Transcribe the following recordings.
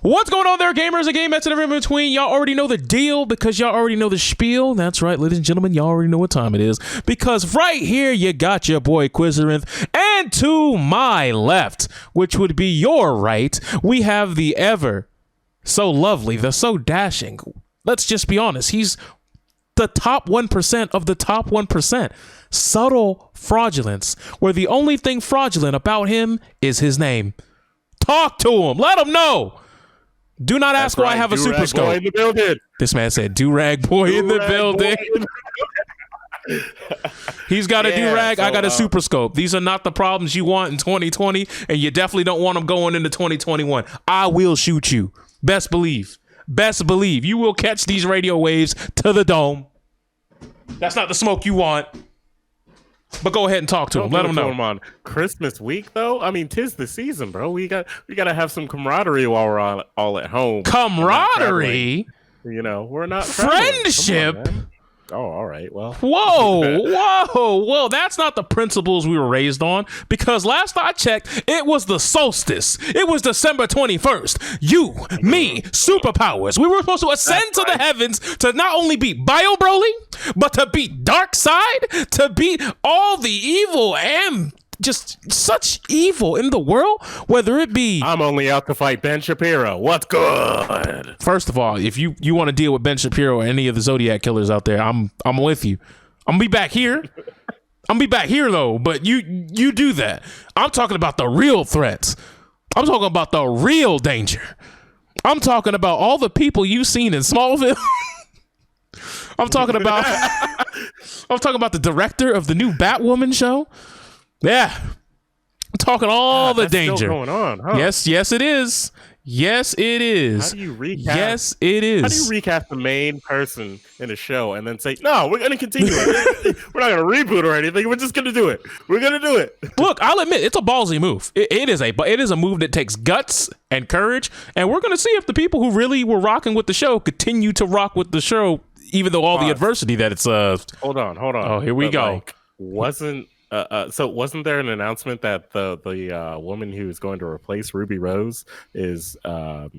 What's going on there, gamers and gamettes and everyone in between? Y'all already know the deal because y'all already know the spiel. That's right, ladies and gentlemen, y'all already know what time it is because right here you got your boy Quizarinth, and to my left, which would be your right, we have the ever so lovely, the so dashing. Let's just be honest, he's the top 1% of the top 1%. Subtle Fraudulence, where the only thing fraudulent about him is his name. Talk to him. Let him know. Do not ask why I have a super scope. This man said, "Do-rag boy in the building." He's got a do-rag. I got a super scope. These are not the problems you want in 2020, and you definitely don't want them going into 2021. I will shoot you. Best believe. Best believe. You will catch these radio waves to the dome. That's not the smoke you want. But go ahead and talk to him. Let him know. On Christmas week, though, I mean, 'tis the season, bro. We got to have some camaraderie while we're all at home. Camaraderie? You know, we're not friendship. On, oh, all right. Well, whoa. That's not the principles we were raised on. Because last I checked, it was the solstice. It was December 21st. You, me, superpowers. We were supposed to ascend to the heavens to not only beat Bio Broly, but to beat Darkseid, to beat all the evil and just such evil in the world, whether it be... I'm only out to fight Ben Shapiro. What's good? First of all, if you want to deal with Ben Shapiro or any of the Zodiac killers out there, I'm with you. I'm gonna be back here. Though, but you do that. I'm talking about the real threats. I'm talking about the real danger. I'm talking about all the people you've seen in Smallville. I'm talking about the director of the new Batwoman show. Yeah, I'm talking all the danger. Still going on, huh? Yes, it is. Yes, it is. How do you recast? Yes, it is. How do you recast the main person in a show and then say, no, we're going to continue it. We're not going to reboot or anything. We're just going to do it. We're going to do it. Look, I'll admit, it's a ballsy move. It is a move that takes guts and courage. And we're going to see if the people who really were rocking with the show continue to rock with the show, even though all the adversity that it's... Hold on. Oh, here we go. Wasn't there an announcement that the woman who's going to replace Ruby Rose is a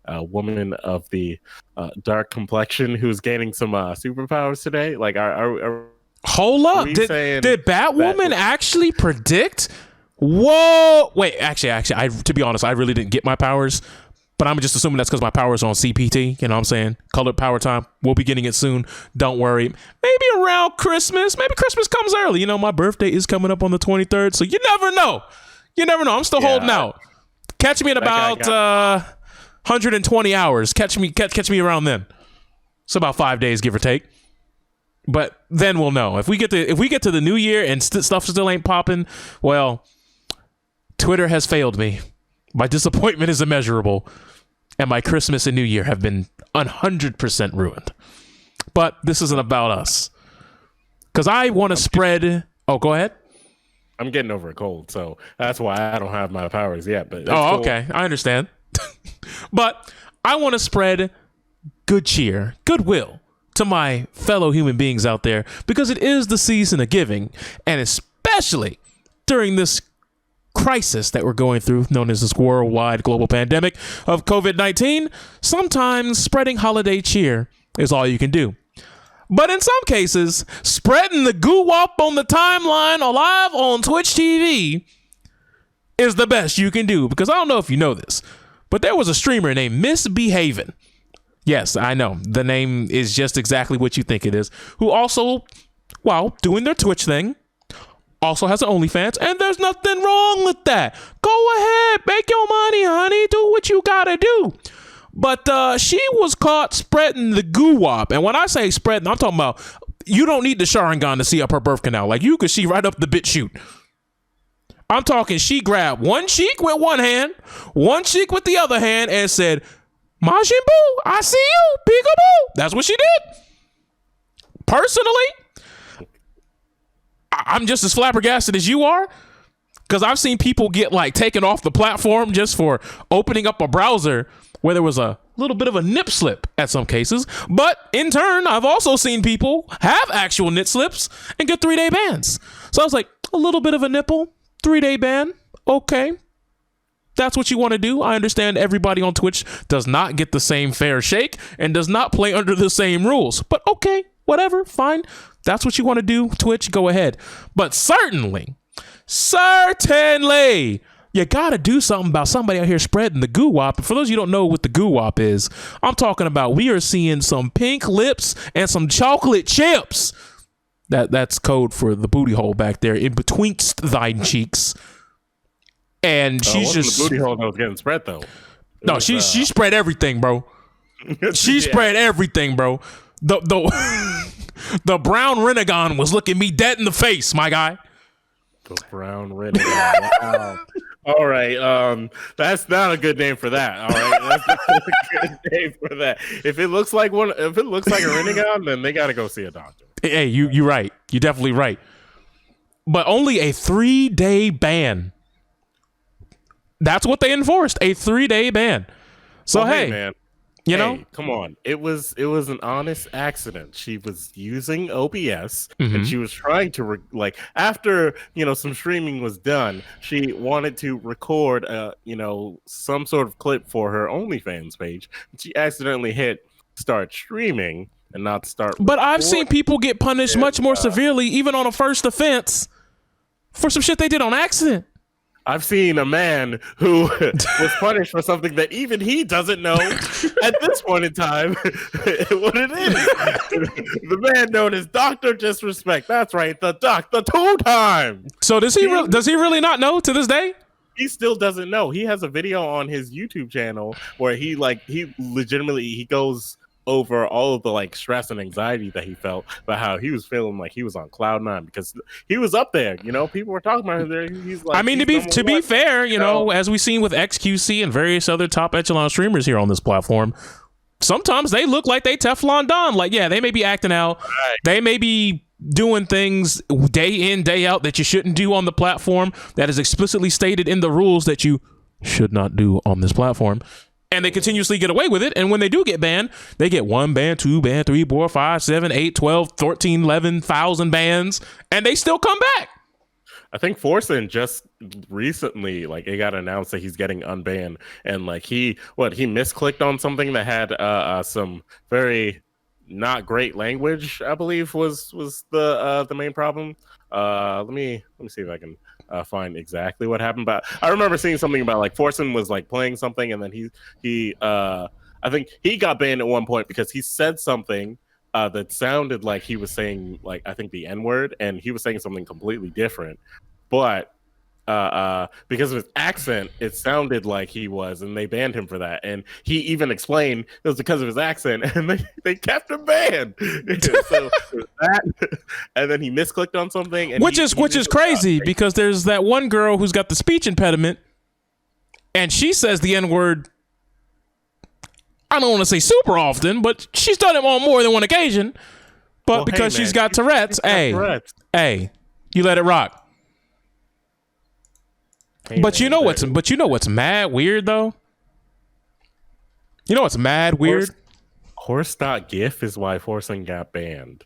woman of the dark complexion who's gaining some superpowers today? Like, hold up, did Batwoman actually predict? Whoa, wait, actually, to be honest, I really didn't get my powers. But I'm just assuming that's because my power's on CPT. You know what I'm saying? Colored power time. We'll be getting it soon. Don't worry. Maybe around Christmas. Maybe Christmas comes early. You know, my birthday is coming up on the 23rd. So you never know. I'm still holding out. Catch me in about 120 hours. Catch me around then. It's about 5 days, give or take. But then we'll know. If we get to the new year and stuff still ain't popping, well, Twitter has failed me. My disappointment is immeasurable, and my Christmas and New Year have been 100% ruined. But this isn't about us, because I want to spread... Oh, go ahead. I'm getting over a cold, so that's why I don't have my powers yet. But cool. Okay, I understand. But I want to spread good cheer, goodwill to my fellow human beings out there, because it is the season of giving, and especially during this crisis that we're going through, known as this worldwide global pandemic of COVID-19, sometimes spreading holiday cheer is all you can do. But in some cases, spreading the goo-wop on the timeline or live on Twitch TV is the best you can do. Because I don't know if you know this, but there was a streamer named Misbehavin'. Yes, I know. The name is just exactly what you think it is. Who also, while doing their Twitch thing, also has an Onlyfans, and there's nothing wrong with that. Go ahead, make your money, honey. Do what you gotta do. But she was caught spreading the goo-wop. And when I say spreading, I'm talking about you don't need the Sharingan to see up her birth canal. Like, you could see right up the bit shoot. I'm talking she grabbed one cheek with one hand, one cheek with the other hand, and said, Majin Buu, I see you, peekaboo. That's what she did. Personally, I'm just as flabbergasted as you are, because I've seen people get like taken off the platform just for opening up a browser where there was a little bit of a nip slip at some cases. But in turn, I've also seen people have actual nip slips and get 3-day bans. So I was like, a little bit of a nipple, 3-day ban. Okay. that's what you want to do. I understand everybody on Twitch does not get the same fair shake and does not play under the same rules. But okay, whatever, fine. That's what you want to do, Twitch, go ahead. But certainly, you got to do something about somebody out here spreading the goo wop. And for those of you who don't know what the goo wop is, I'm talking about we are seeing some pink lips and some chocolate chips. That's code for the booty hole back there in betwixt thine cheeks. And she's just the booty hole that was getting spread though. No, she spread everything, bro. She spread everything, bro. The brown Renegon was looking me dead in the face, my guy. The brown Renegon. Wow. All right, that's not a good name for that. All right, that's not a good name for that. If it looks like a Renegon, then they gotta go see a doctor. Hey, you're right. You're definitely right. But only a 3-day ban. That's what they enforced, a 3-day ban. So well, hey, man, you know, come on. It was an honest accident. She was using OBS and she was trying to after some streaming was done, she wanted to record some sort of clip for her OnlyFans page. She accidentally hit start streaming and not start. But I've seen people get punished much more severely, even on a first offense, for some shit they did on accident. I've seen a man who was punished for something that even he doesn't know at this point in time what it is. The man known as Dr. Disrespect. That's right, the 2 times. So does he really not know to this day? He still doesn't know. He has a video on his YouTube channel where he legitimately goes over all of the stress and anxiety that he felt about how he was feeling like he was on cloud 9 because he was up there. People were talking about him there. He's like, I mean, to be fair, as we've seen with XQC and various other top echelon streamers here on this platform, sometimes they look like they Teflon Don. Like, yeah, they may be acting out. Right. They may be doing things day in, day out that you shouldn't do on the platform that is explicitly stated in the rules that you should not do on this platform. And they continuously get away with it. And when they do get banned, they get 1 ban, 2 ban, 3, 4, 5, 7, 8, 12, 13, 11,000 bans. And they still come back. I think Forsen just recently, it got announced that he's getting unbanned. And he misclicked on something that had some very not great language, I believe was the main problem. Let me see if I can find exactly what happened. But I remember seeing something about Forsen was playing something, and then he I think he got banned at one point because he said something that sounded like he was saying I think the N-word, and he was saying something completely different. But because of his accent, it sounded like he was, and they banned him for that. And he even explained it was because of his accent, and they kept him banned. So that, and then he misclicked on something, and which is crazy because there's that one girl who's got the speech impediment, and she says the N-word. I don't want to say super often, but she's done it on more than one occasion. But because she's got Tourette's, hey, you let it rock. Hey, but you know what's mad weird though? You know what's mad weird? Horse.gif is why Forsen got banned.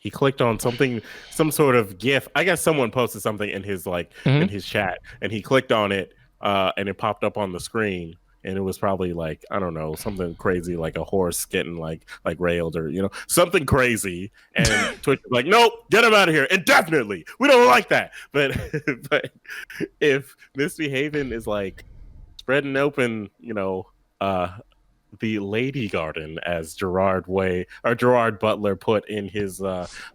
He clicked on some sort of GIF. I guess someone posted something in his in his chat, and he clicked on it, and it popped up on the screen, and it was probably I don't know, something crazy like a horse getting like railed or something crazy, and Twitch was like, nope, get him out of here indefinitely. We don't like that. But if misbehaving is spreading open, the lady garden, as Gerard Butler put in his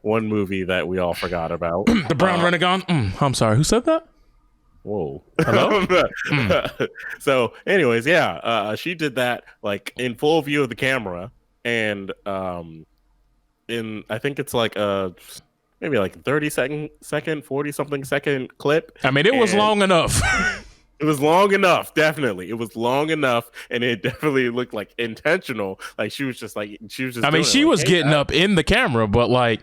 one movie that we all forgot about. The Brown Renegon. I'm sorry, who said that? Whoa. Hello? So anyways, she did that in full view of the camera, and in I think it's maybe 30 second 40 something second clip. I mean, it was long enough. It was long enough, definitely. It was long enough, and it definitely looked intentional. She was just I mean, she was getting up in the camera, but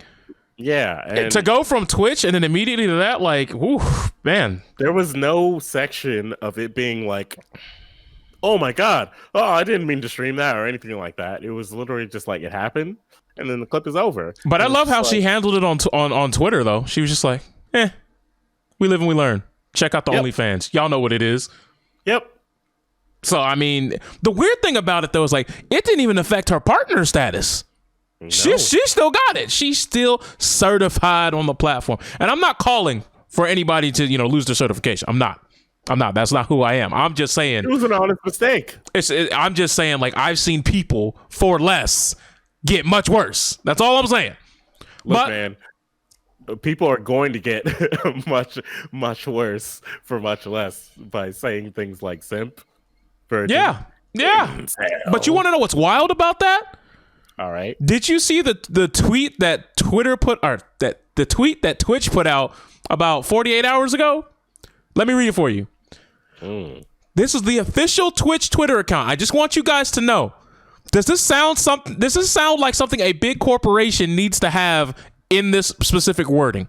yeah, and to go from Twitch and then immediately to that, whew, man. There was no section of it being oh my god, oh, I didn't mean to stream that or anything like that. It was literally just it happened, and then the clip is over. But I love how she handled it on Twitter though. She was just we live and we learn. Check out the OnlyFans. Y'all know what it is. Yep. So, I mean, the weird thing about it, though, is like, it didn't even affect her partner status. No. She still got it. She's still certified on the platform. And I'm not calling for anybody to, lose their certification. I'm not. That's not who I am. I'm just saying. It was an honest mistake. I'm just saying, like, I've seen people for less get much worse. That's all I'm saying. Look, man, people are going to get much, much worse for much less by saying things like simp. Yeah. But you want to know what's wild about that? All right. Did you see the tweet that the tweet that Twitch put out about 48 hours ago? Let me read it for you. This is the official Twitch Twitter account. I just want you guys to know. Does this sound like something a big corporation needs to have in this specific wording?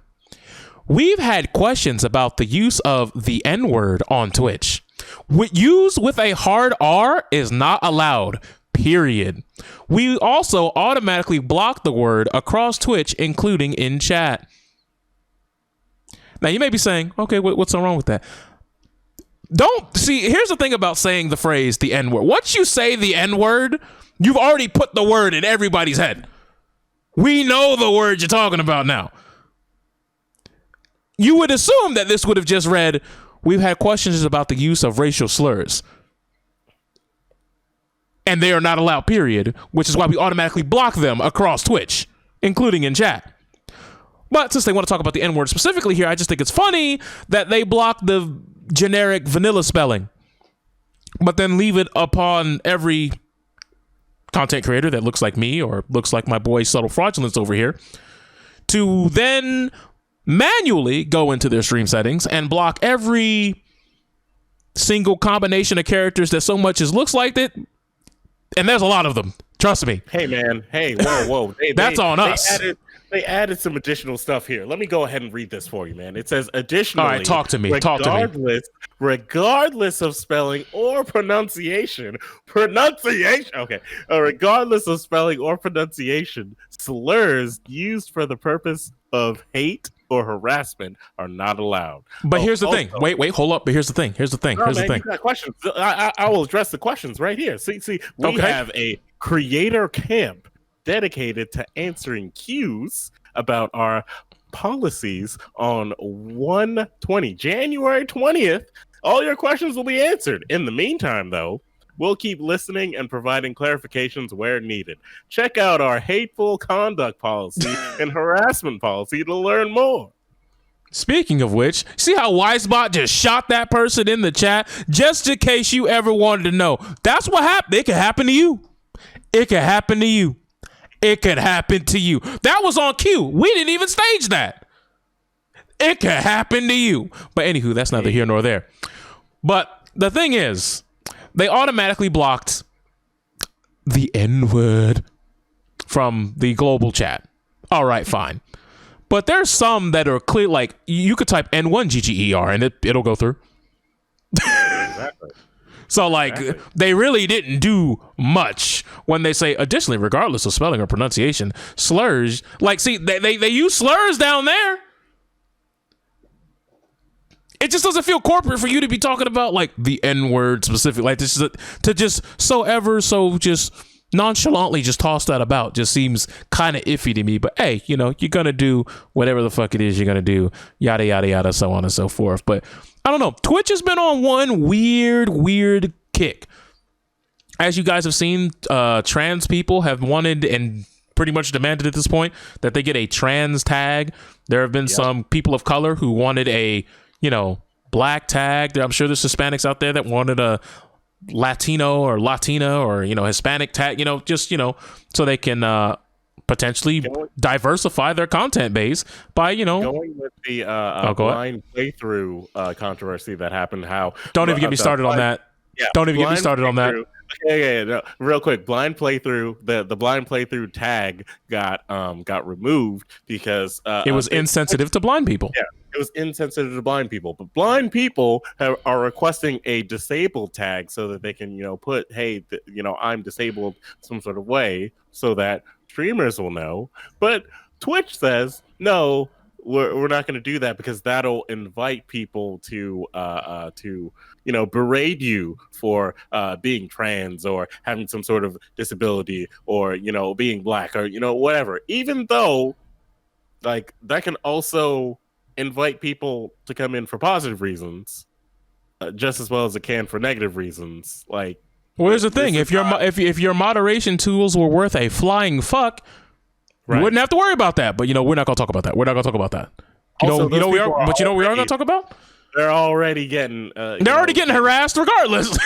We've had questions about the use of the N-word on Twitch. Use with a hard R is not allowed, period. We also automatically block the word across Twitch, including in chat. Now, you may be saying, okay, what's so wrong with that? Here's the thing about saying the phrase, the N-word. Once you say the N-word, you've already put the word in everybody's head. We know the word you're talking about now. You would assume that this would have just read, we've had questions about the use of racial slurs. And they are not allowed, period, which is why we automatically block them across Twitch, including in chat. But since they want to talk about the N-word specifically here, I just think it's funny that they block the generic vanilla spelling, but then leave it upon every content creator that looks like me or looks like my boy Subtle Fraudulence over here to then manually go into their stream settings and block every single combination of characters that so much as looks like it. And there's a lot of them. Trust me. Hey, man. Hey, whoa. That's on us. They added some additional stuff here. Let me go ahead and read this for you, man. It says, additionally, all right, talk to me. Regardless of spelling or pronunciation, okay, regardless of spelling or pronunciation, slurs used for the purpose of hate or harassment are not allowed. But here's the thing. Wait, hold up. But here's the thing. You got questions. I will address the questions right here. See, we have a creator camp dedicated to answering cues about our policies on January 20th. All your questions will be answered. In the meantime, though, we'll keep listening and providing clarifications where needed. Check out our hateful conduct policy and harassment policy to learn more. Speaking of which, see how Wisebot just shot that person in the chat just in case you ever wanted to know. That's what happened. It could happen to you. It could happen to you. That was on cue. We didn't even stage that. It could happen to you. But anywho, that's neither here nor there. But the thing is, they automatically blocked the N-word from the global chat. All right, fine. But there's some that are clear, like you could type N1GGER and it'll go through. Exactly. So, like, they really didn't do much when they say, additionally, regardless of spelling or pronunciation, slurs, like, see, they use slurs down there. It just doesn't feel corporate for you to be talking about, like, the N-word specific, like, this is to just just nonchalantly just toss that about just seems kind of iffy to me. But hey, you're gonna do whatever the fuck it is you're gonna do, yada yada yada, so on and so forth. But I don't know, Twitch has been on one weird kick. As you guys have seen, trans people have wanted and pretty much demanded at this point that they get a trans tag. There have been some people of color who wanted a black tag. I'm sure there's Hispanics out there that wanted a Latino or Latina or Hispanic tag, so they can potentially diversify their content base by going with the blind playthrough controversy that happened. Don't even get me started on that. Don't even get me started on that. No. Real quick, blind playthrough. The blind playthrough tag got removed because it was insensitive to blind people. Yeah, it was insensitive to blind people. But blind people are requesting a disabled tag so that they can put, hey, I'm disabled some sort of way so that streamers will know. But Twitch says no. we're not going to do that because that'll invite people to berate you for being trans or having some sort of disability or being black or whatever. Even though like that can also invite people to come in for positive reasons just as well as it can for negative reasons. Like, well, here's the thing: if your moderation tools were worth a flying fuck, you wouldn't have to worry about that. But we're not gonna talk about that. We're not gonna talk about that. We are gonna talk about? They're already getting. They're already getting harassed, regardless.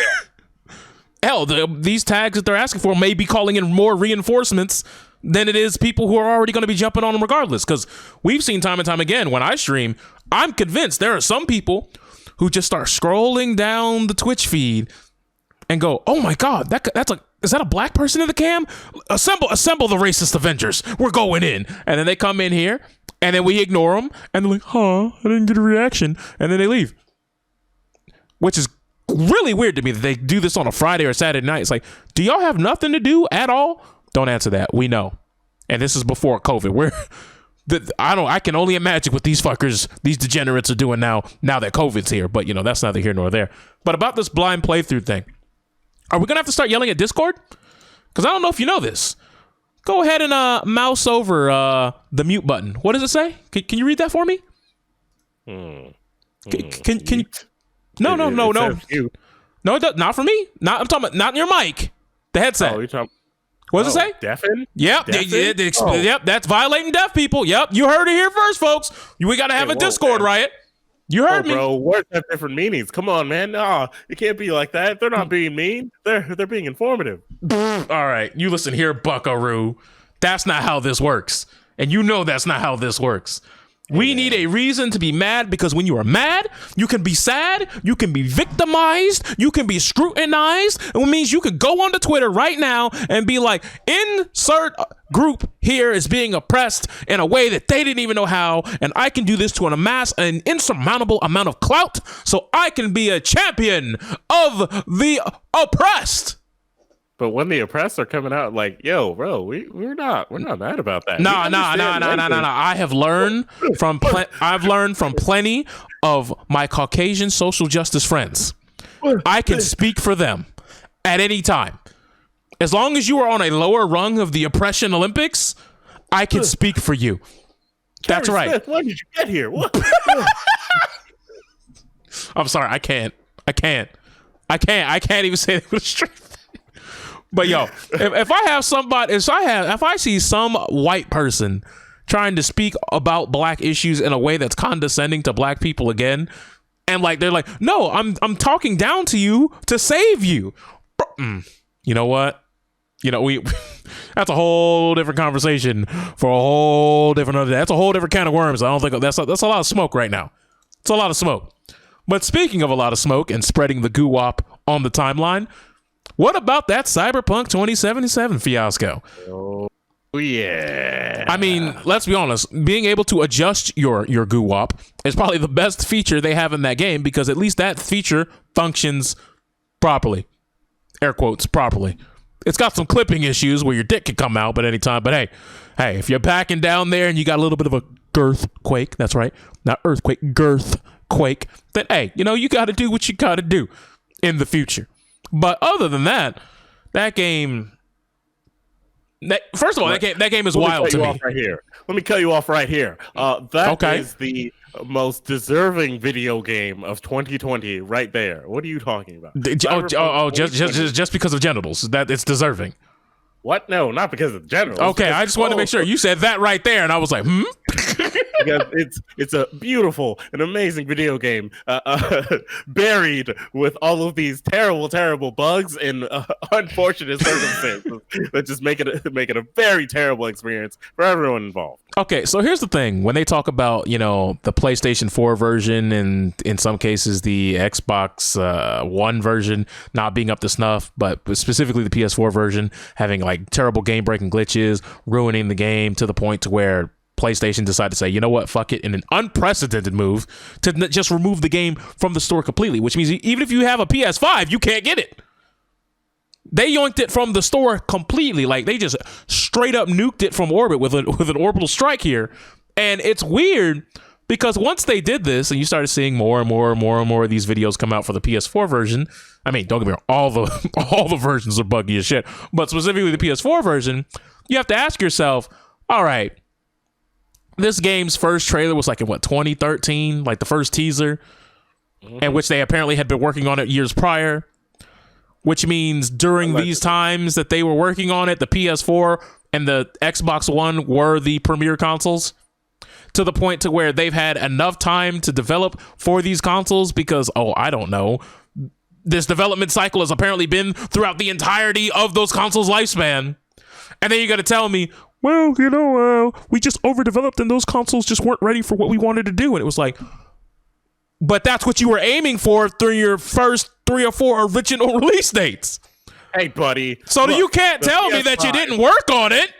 Hell, these tags that they're asking for may be calling in more reinforcements than it is people who are already going to be jumping on them regardless. Because we've seen time and time again when I stream, I'm convinced there are some people who just start scrolling down the Twitch feed and go, "Oh my God, is that a black person in the cam? Assemble the racist Avengers. We're going in." And then they come in here and then we ignore them and they're like, "Huh, I didn't get a reaction." And then they leave. Which is really weird to me that they do this on a Friday or Saturday night. It's like, do y'all have nothing to do at all? Don't answer that. We know. And this is before COVID. I can only imagine what these fuckers, these degenerates are doing now that COVID's here. But, that's neither here nor there. But about this blind playthrough thing, are we going to have to start yelling at Discord? Because I don't know if you know this. Go ahead and mouse over the mute button. What does it say? Can you read that for me? Can you? No. No, not for me. I'm talking about not in your mic. The headset. Oh, you're talking. What does it say? Deafen? Yep. Yep. That's violating deaf people. Yep. You heard it here first, folks. We got to have a Discord riot. You heard me. Bro, words have different meanings. Come on, man. No, it can't be like that. They're not being mean. They're being informative. All right. You listen here, buckaroo. That's not how this works. And that's not how this works. We need a reason to be mad because when you are mad, you can be sad, you can be victimized, you can be scrutinized. It means you could go onto Twitter right now and be like, insert group here is being oppressed in a way that they didn't even know how, and I can do this to amass an insurmountable amount of clout so I can be a champion of the oppressed. But when the oppressed are coming out like, "Yo, bro, we're not mad about that." No. I have learned from plenty of my Caucasian social justice friends. I can speak for them at any time. As long as you are on a lower rung of the oppression Olympics, I can speak for you. That's right. Smith, when did you get here? What? I'm sorry, I can't even say it with strength. But yo, if I see some white person trying to speak about black issues in a way that's condescending to black people again, and like they're like, "No, I'm talking down to you to save you." You know what? That's a whole different conversation for a whole different. That's a whole different can of worms. I don't think that's a lot of smoke right now. It's a lot of smoke. But speaking of a lot of smoke and spreading the goo-wop on the timeline, what about that Cyberpunk 2077 fiasco? Oh, yeah. I mean, let's be honest. Being able to adjust your goo-wop is probably the best feature they have in that game because at least that feature functions properly. Air quotes, properly. It's got some clipping issues where your dick can come out at any time. But hey, if you're backing down there and you got a little bit of a girthquake, that's right, not earthquake, girthquake, then hey, you got to do what you got to do in the future. But other than that game, first of all, that game is wild to me. Let me cut you off right here. That is the most deserving video game of 2020 right there. What are you talking about? Just because of genitals, that it's deserving. What? No, not because of genitals. Okay, I just wanted to make sure. You said that right there, and I was like, Because it's a beautiful and amazing video game buried with all of these terrible bugs and unfortunate circumstances that just make it a very terrible experience for everyone involved. Okay, so here's the thing. When they talk about, the PlayStation 4 version and in some cases the Xbox One version not being up to snuff, but specifically the PS4 version having like terrible game-breaking glitches, ruining the game to the point to where PlayStation decided to say, you know what, fuck it, in an unprecedented move to just remove the game from the store completely, which means even if you have a PS5, you can't get it. They yoinked it from the store completely. Like they just straight up nuked it from orbit with an orbital strike here. And it's weird because once they did this and you started seeing more and more and more and more of these videos come out for the PS4 version, I mean, don't get me wrong, all the versions are buggy as shit, but specifically the PS4 version, you have to ask yourself, all right, this game's first trailer was like in what, 2013, like the first teaser, in which they apparently had been working on it years prior, which means during these times that they were working on it, the PS4 and the Xbox One were the premier consoles, to the point to where they've had enough time to develop for these consoles because, I don't know, this development cycle has apparently been throughout the entirety of those consoles' lifespan. And then you're going to tell me, well, we just overdeveloped and those consoles just weren't ready for what we wanted to do. And it was like, but that's what you were aiming for through your first 3 or 4 original release dates. Hey, buddy. So look, you can't tell me that you didn't work on it.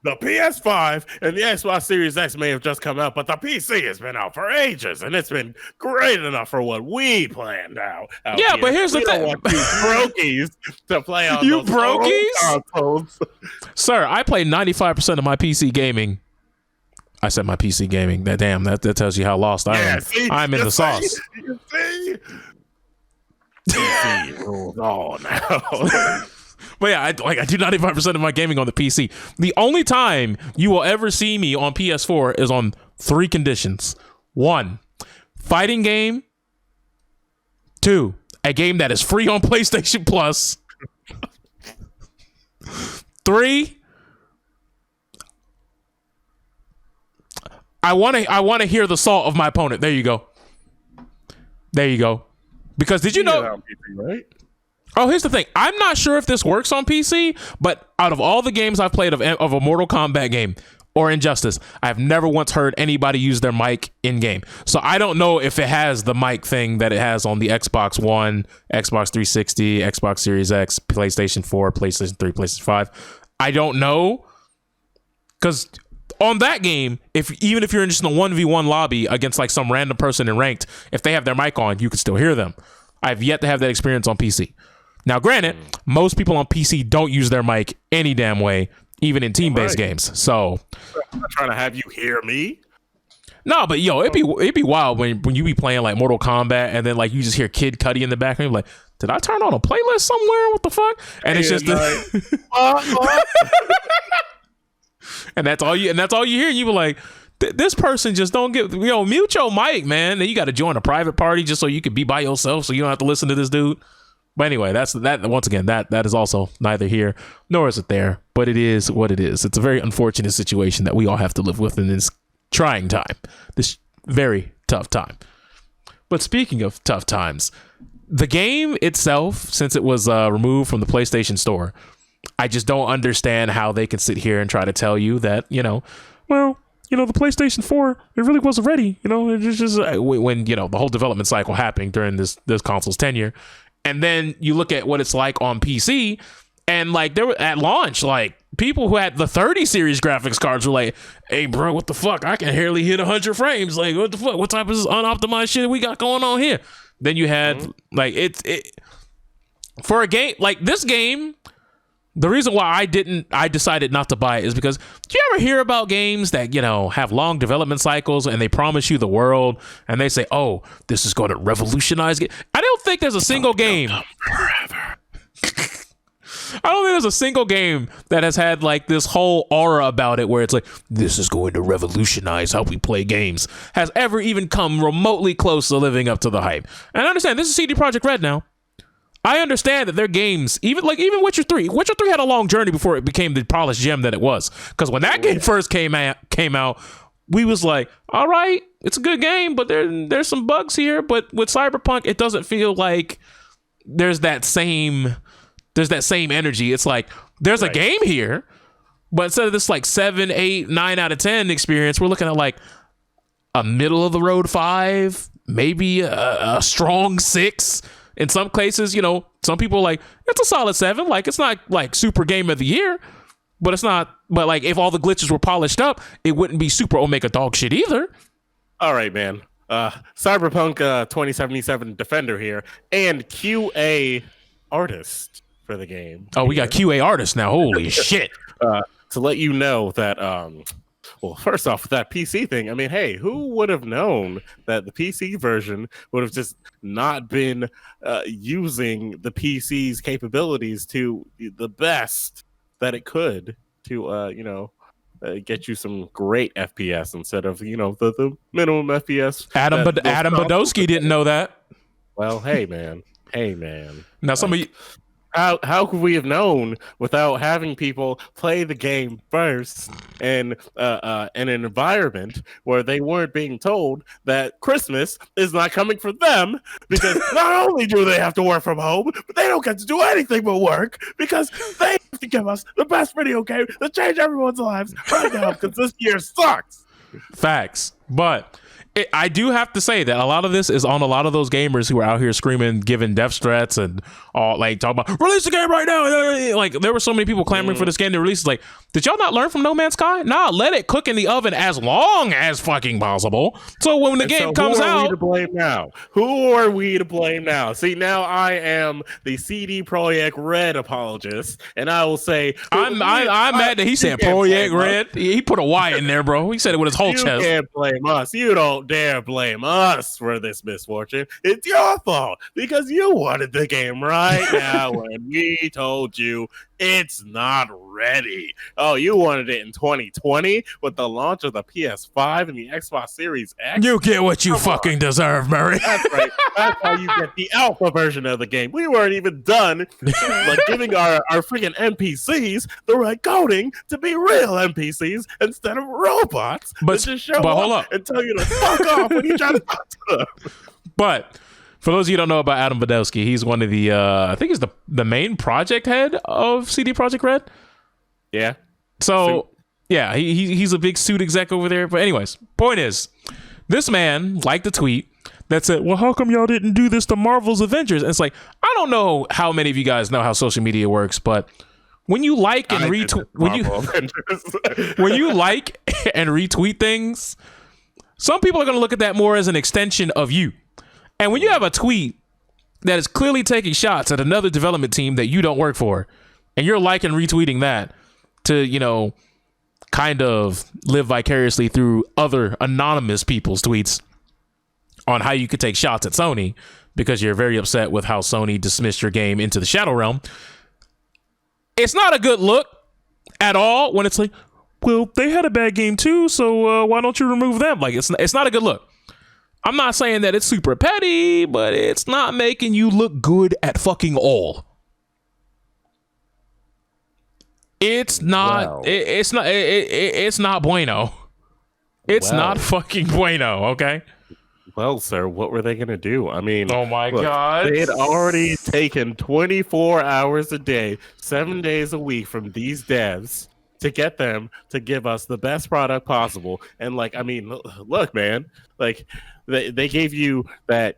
The PS5 and the Xbox Series X may have just come out, but the PC has been out for ages, and it's been great enough for what we planned out yeah, here. But here's the thing. We don't want you brokies to play on you those brokies? consoles. Sir, I play 95% of my PC gaming. I said my PC gaming. That tells you how lost I am. See, I'm in the sauce. You see? PC rules all now. But yeah, I do 95% of my gaming on the PC. The only time you will ever see me on PS4 is on 3 conditions. 1, fighting game. 2, a game that is free on PlayStation Plus. 3, I want to hear the salt of my opponent. There you go. Because did you know? Right? Oh, here's the thing. I'm not sure if this works on PC, but out of all the games I've played of a Mortal Kombat game or Injustice, I've never once heard anybody use their mic in game. So I don't know if it has the mic thing that it has on the Xbox One, Xbox 360, Xbox Series X, PlayStation 4, PlayStation 3, PlayStation 5. I don't know. Because on that game, even if you're just in a 1v1 lobby against like some random person in ranked, if they have their mic on, you can still hear them. I've yet to have that experience on PC. Now, granted, most people on PC don't use their mic any damn way, even in team-based games. So, I'm not trying to have you hear me. No, but it'd be wild when you be playing like Mortal Kombat and then like you just hear Kid Cudi in the background. You're like, did I turn on a playlist somewhere? What the fuck? And it's just and that's all you hear. And you be like, this person just don't get mute your mic, man. Then you got to join a private party just so you can be by yourself, so you don't have to listen to this dude. But anyway, that's that. Once again, that is also neither here nor is it there. But it is what it is. It's a very unfortunate situation that we all have to live with in this trying time, this very tough time. But speaking of tough times, the game itself, since it was removed from the PlayStation Store, I just don't understand how they can sit here and try to tell you that the PlayStation 4, it really wasn't ready. It's just when the whole development cycle happening during this console's tenure. And then you look at what it's like on PC, and like there were at launch, like people who had the 30 series graphics cards were like, "Hey, bro, what the fuck? I can barely hit 100 frames. Like, what the fuck? What type of unoptimized shit we got going on here?" Then you had like it for a game like this game. The reason why I decided not to buy it is because, do you ever hear about games that, have long development cycles and they promise you the world and they say, oh, this is going to revolutionize it? I don't think there's a single game. I don't think there's a single game that has had like this whole aura about it where it's like, this is going to revolutionize how we play games, has ever even come remotely close to living up to the hype. And I understand this is CD Projekt Red now. I understand that their games, even Witcher 3 had a long journey before it became the polished gem that it was. Because when that game first came out, we was like, all right, it's a good game, but there's some bugs here. But with Cyberpunk, it doesn't feel like there's that same energy. It's like there's a game here, but instead of this like 7, 8, 9 out of 10 experience, we're looking at like a middle of the road 5, maybe a strong 6. In some cases, some people are like, it's a solid 7. Like, it's not like super game of the year, but it's not. But like, if all the glitches were polished up, it wouldn't be super Omega dog shit either. All right, man. Cyberpunk 2077 Defender here and QA artist for the game. Oh, we got QA artists now. Holy shit. To let you know that Well, first off, with that PC thing, I mean, hey, who would have known that the PC version would have just not been using the PC's capabilities to the best that it could to, get you some great FPS instead of, the minimum FPS. Adam Badowski didn't know that. Well, hey, man. Hey, man. Now, some of you... How could we have known without having people play the game first in an environment where they weren't being told that Christmas is not coming for them, because not only do they have to work from home, but they don't get to do anything but work because they have to give us the best video game to change everyone's lives right now, because this year sucks. Facts. But I do have to say that a lot of this is on a lot of those gamers who are out here screaming, giving death threats, and all like talking about release the game right now. Like, there were so many people clamoring for this game to release. Like, did y'all not learn from No Man's Sky? Nah, let it cook in the oven as long as fucking possible. So when the game comes out, who are we to blame now? Who are we to blame now? See, now I am the CD Projekt Red apologist, and I will say I'm mad that he said Projekt Red. He put a Y in there, bro. He said it with his whole chest. You can't blame us. You don't dare blame us for this misfortune. It's your fault because you wanted the game right now when we told you it's not ready. Oh, you wanted it in 2020 with the launch of the PS5 and the Xbox Series X? You get what you fucking deserve, Murray. That's right. That's how you get the alpha version of the game. We weren't even done like giving our freaking NPCs the right coding to be real NPCs instead of robots. But just show hold up and tell you to fuck off when you try to talk to them. But for those of you who don't know about Adam Badowski, he's one of the I think he's the main project head of CD Projekt Red. Yeah. So yeah, he's a big suit exec over there. But anyways, point is, this man liked a tweet that said, well, how come y'all didn't do this to Marvel's Avengers? And it's like, I don't know how many of you guys know how social media works, but when you like and retweet when you like and retweet things, some people are going to look at that more as an extension of you. And when you have a tweet that is clearly taking shots at another development team that you don't work for, and you're liking and retweeting that to, kind of live vicariously through other anonymous people's tweets on how you could take shots at Sony because you're very upset with how Sony dismissed your game into the Shadow Realm, it's not a good look at all when it's like, well, they had a bad game too, so why don't you remove them? Like, it's not a good look. I'm not saying that it's super petty, but it's not making you look good at fucking all. It's not. Wow. It's not. It's not bueno. It's not fucking bueno. Okay. Well, sir, what were they going to do? I mean, oh my God. They had already taken 24 hours a day, 7 days a week from these devs to get them to give us the best product possible. And like, I mean, look, man, like they gave you that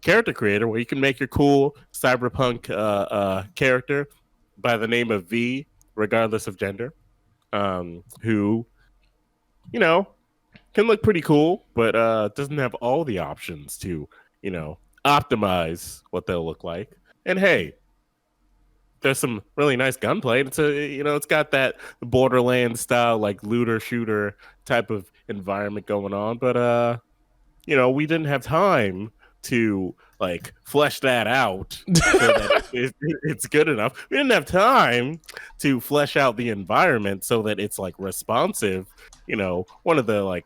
character creator where you can make your cool cyberpunk character by the name of V, regardless of gender, who, can look pretty cool, but doesn't have all the options to, optimize what they'll look like. And hey, there's some really nice gunplay. It's it's got that Borderlands style, like looter shooter type of environment going on. But we didn't have time to like flesh that out so that it's good enough. We didn't have time to flesh out the environment so that it's like responsive. One of the like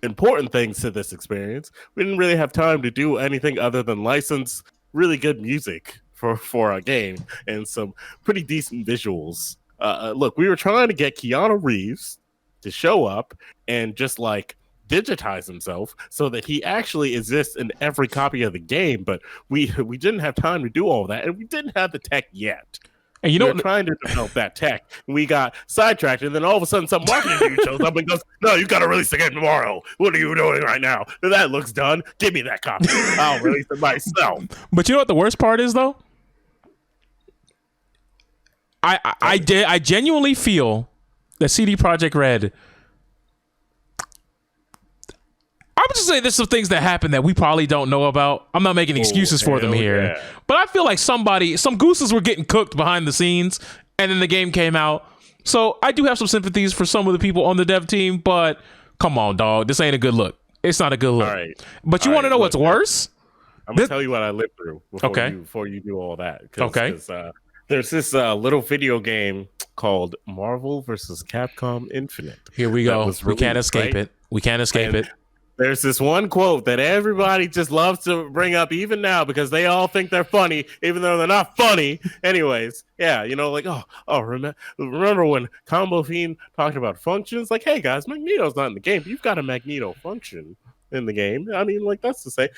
important things to this experience. We didn't really have time to do anything other than license really good music for a game and some pretty decent visuals. Look, we were trying to get Keanu Reeves to show up and just like digitize himself so that he actually exists in every copy of the game, but we didn't have time to do all that, and we didn't have the tech yet. And we were trying to develop that tech. We got sidetracked, and then all of a sudden some marketing dude shows up and goes, no, you got to release the game tomorrow. What are you doing right now? That looks done. Give me that copy. I'll release it myself. But you know what the worst part is, though? I genuinely feel that CD Projekt Red, I'm just saying there's some things that happen that we probably don't know about. I'm not making excuses for them here. Yeah. But I feel like some gooses were getting cooked behind the scenes, and then the game came out, So I do have some sympathies for some of the people on the dev team, but come on, dog. This ain't a good look. It's not a good look. All right. But you want to know what's worse? I'm going to tell you what I lived through before you do all that. Cause, there's this little video game called Marvel vs. Capcom Infinite. Here we go. We can't escape it. We can't escape it. There's this one quote that everybody just loves to bring up even now because they all think they're funny, even though they're not funny. Anyways, yeah, like, remember when Combo Fiend talked about functions? Like, hey guys, Magneto's not in the game. You've got a Magneto function in the game. I mean, like, that's to say,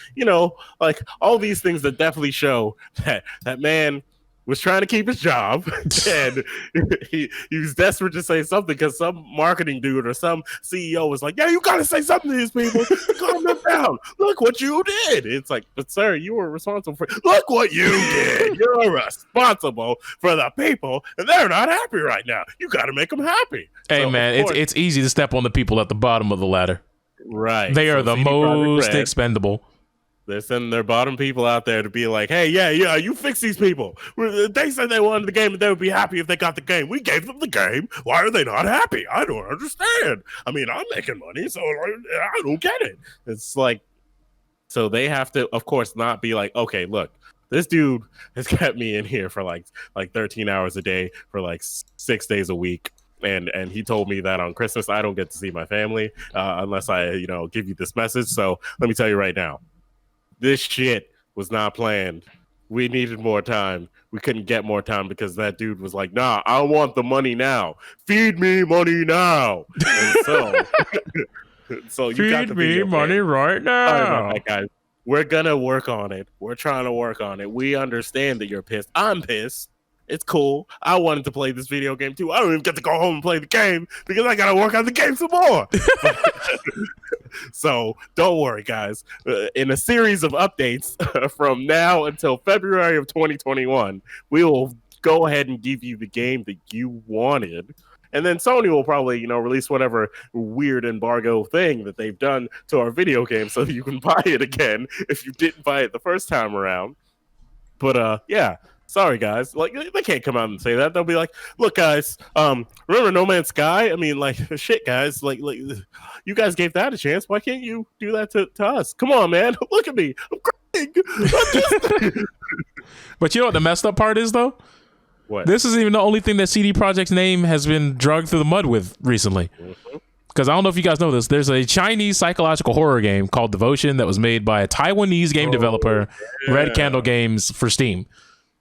like all these things that definitely show that man was trying to keep his job and he was desperate to say something because some marketing dude or some CEO was like, yeah, you got to say something to these people. Calm them down. Look what you did. It's like, but sir, you were responsible for look what you did. You're responsible for the people and they're not happy right now. You got to make them happy. Hey, so, man, it's easy to step on the people at the bottom of the ladder. Right. They are the most expendable. They're sending their bottom people out there to be like, hey, yeah, you fix these people. They said they wanted the game and they would be happy if they got the game. We gave them the game. Why are they not happy? I don't understand. I mean, I'm making money, so I don't get it. It's like, so they have to, of course, not be like, okay, look, this dude has kept me in here for like 13 hours a day for like 6 days a week. And he told me that on Christmas, I don't get to see my family unless I, give you this message. So let me tell you right now. This shit was not planned. We needed more time. We couldn't get more time because that dude was like, nah, I want the money now. Feed me money now. And so you got the feed me money right now. Sorry about that, guys. We're going to work on it. We're trying to work on it. We understand that you're pissed. I'm pissed. It's cool. I wanted to play this video game too. I don't even get to go home and play the game because I got to work on the game some more. So don't worry, guys. In a series of updates from now until February of 2021, we will go ahead and give you the game that you wanted. And then Sony will probably, release whatever weird embargo thing that they've done to our video game so that you can buy it again if you didn't buy it the first time around. But yeah. Sorry, guys. Like, they can't come out and say that. They'll be like, look, guys, remember No Man's Sky? I mean, like, shit, guys. Like, you guys gave that a chance. Why can't you do that to us? Come on, man. Look at me. I'm crying. But you know what the messed up part is, though? What? This isn't even the only thing that CD Projekt's name has been dragged through the mud with recently. Because I don't know if you guys know this. There's a Chinese psychological horror game called Devotion that was made by a Taiwanese game developer, Red Candle Games, for Steam.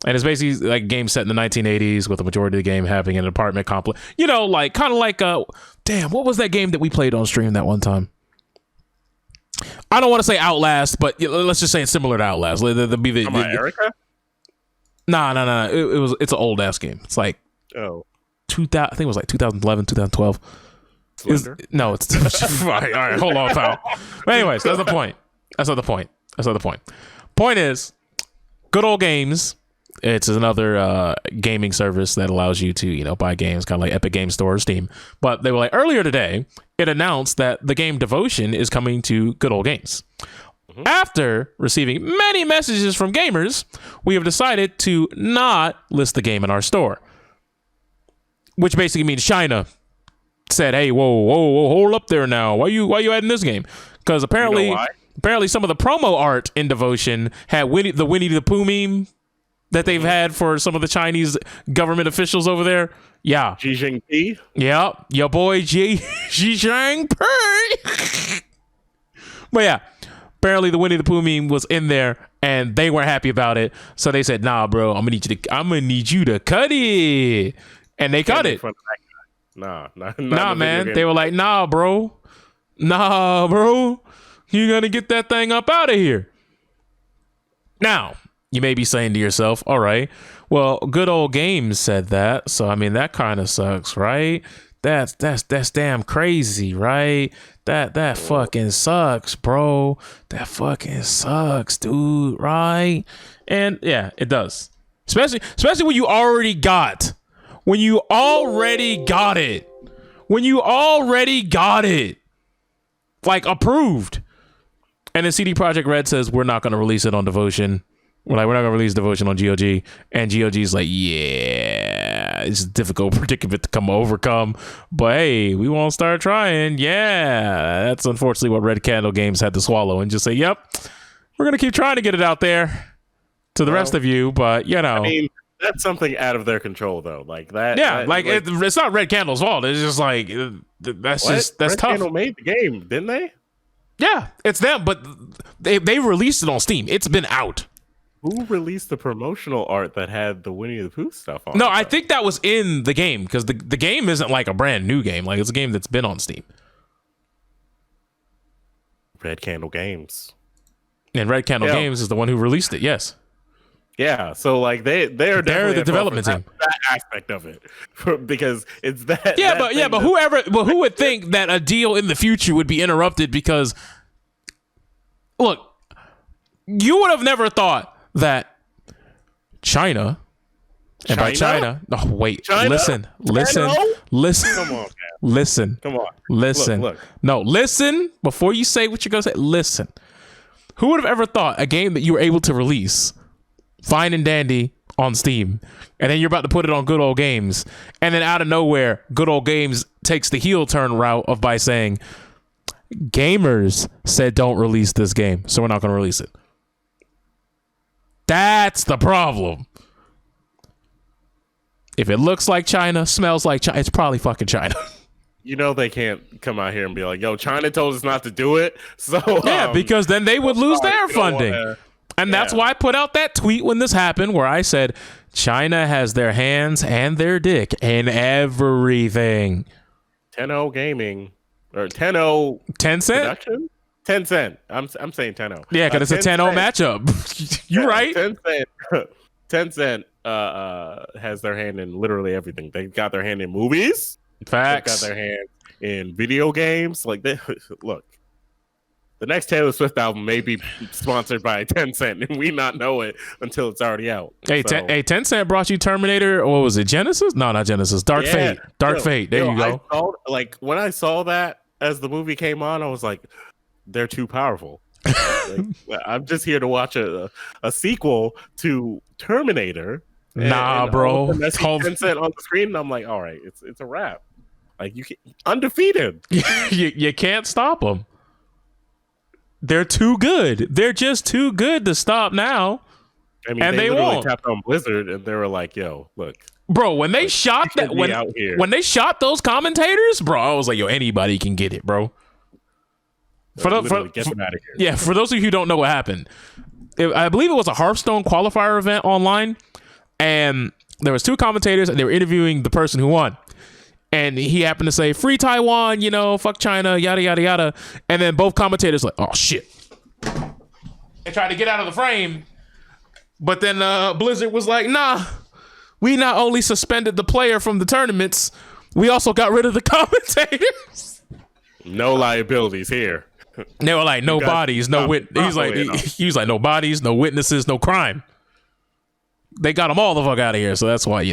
And it's basically like a game set in the 1980s with the majority of the game having an apartment complex. Like kind of like damn, what was that game that we played on stream that one time? I don't want to say Outlast, but let's just say it's similar to Outlast. Erica? Nah. It's an old ass game. It's like 2000. I think it was like 2011, 2012. No, it's all right. Hold on, pal. But anyways, that's the point. That's not the point. Point is, Good Old Games. It's another gaming service that allows you to, buy games, kind of like Epic Games Store or Steam. But they were like, earlier today, it announced that the game Devotion is coming to Good Old Games. Mm-hmm. After receiving many messages from gamers, we have decided to not list the game in our store. Which basically means China said, hey, whoa, hold up there now. Why you adding this game? Because apparently some of the promo art in Devotion had the Winnie the Pooh meme that they've had for some of the Chinese government officials over there. Yeah. Xi Jinping? Yeah. Your boy Xi Jinping. But yeah, apparently the Winnie the Pooh meme was in there and they weren't happy about it. So they said, nah, bro, I'm gonna need you to cut it. And they cut it. Nah, man. They were like, nah, bro. You gotta get that thing up out of here. Now, you may be saying to yourself, all right, well, Good Old Games said that. So, I mean, that kind of sucks, right? That's damn crazy, right? That fucking sucks, bro. That fucking sucks, dude, right? And yeah, it does. Especially when you already got. When you already got it. Like, approved. And then CD Projekt Red says, we're not going to release it on Devotion. We're not going to release Devotion on GOG. And GOG's like, yeah, it's a difficult predicament to overcome. But hey, we won't start trying. Yeah, that's unfortunately what Red Candle Games had to swallow and just say, "Yep, we're gonna keep trying to get it out there to the rest of you." But I mean, that's something out of their control, though. Like that. Yeah, it's not Red Candle's fault. It's just like that's Red tough. Candle made the game, didn't they? Yeah, it's them, but they released it on Steam. It's been out. Who released the promotional art that had the Winnie the Pooh stuff on? No, I think that was in the game because the game isn't like a brand new game. Like it's a game that's been on Steam. Red Candle Games. And Red Candle Games is the one who released it. Yes. Yeah, so like they're the development team. That aspect of it, because it's that. Yeah, but who would think that a deal in the future would be interrupted because, look, you would have never thought that China. And by China, no, wait, China? listen. Come on, man. Listen. Come on. Listen. Look. No, listen before you say what you're gonna say. Listen. Who would have ever thought a game that you were able to release fine and dandy on Steam, and then you're about to put it on Good Old Games, and then out of nowhere, Good Old Games takes the heel turn route of by saying, gamers said don't release this game, so we're not going to release it. That's the problem. If it looks like China, smells like China, it's probably fucking China. You know they can't come out here and be like, "Yo, China told us not to do it." So yeah, because then they would lose their funding. And that's why I put out that tweet when this happened where I said, China has their hands and their dick in everything. 10-0 Gaming or 10-0 Tencent? Production? Tencent. I'm saying 10-0. Yeah, because it's a 10-0 matchup. You're right. Tencent has their hand in literally everything. They've got their hand in movies. Facts. They've got their hand in video games. Like, look. The next Taylor Swift album may be sponsored by Tencent, and we not know it until it's already out. Hey, Tencent brought you Terminator, or what was it, Genesis? No, not Genesis. Dark Fate. Dark Fate. There you go. When I saw that as the movie came on, I was like, they're too powerful. I'm just here to watch a sequel to Terminator. Nah, bro. That's Tencent on the screen, and I'm like, all right, it's a wrap. Like, you can, undefeated. you can't stop them. They're too good. They're just too good to stop now. I mean, and they literally won't. tapped on Blizzard, and they were like, "Yo, look, bro." When they shot that, when they shot those commentators, bro, I was like, "Yo, anybody can get it, bro." Get them out of here. Yeah, for those of you who don't know what happened, I believe it was a Hearthstone qualifier event online, and there was two commentators, and they were interviewing the person who won. And he happened to say, free Taiwan, fuck China, yada, yada, yada. And then both commentators like, oh, shit. They tried to get out of the frame. But then Blizzard was like, nah, we not only suspended the player from the tournaments, we also got rid of the commentators. No liabilities here. They were like, no bodies, no witnesses. He was like, no bodies, no witnesses, no crime. They got them all the fuck out of here. So that's why,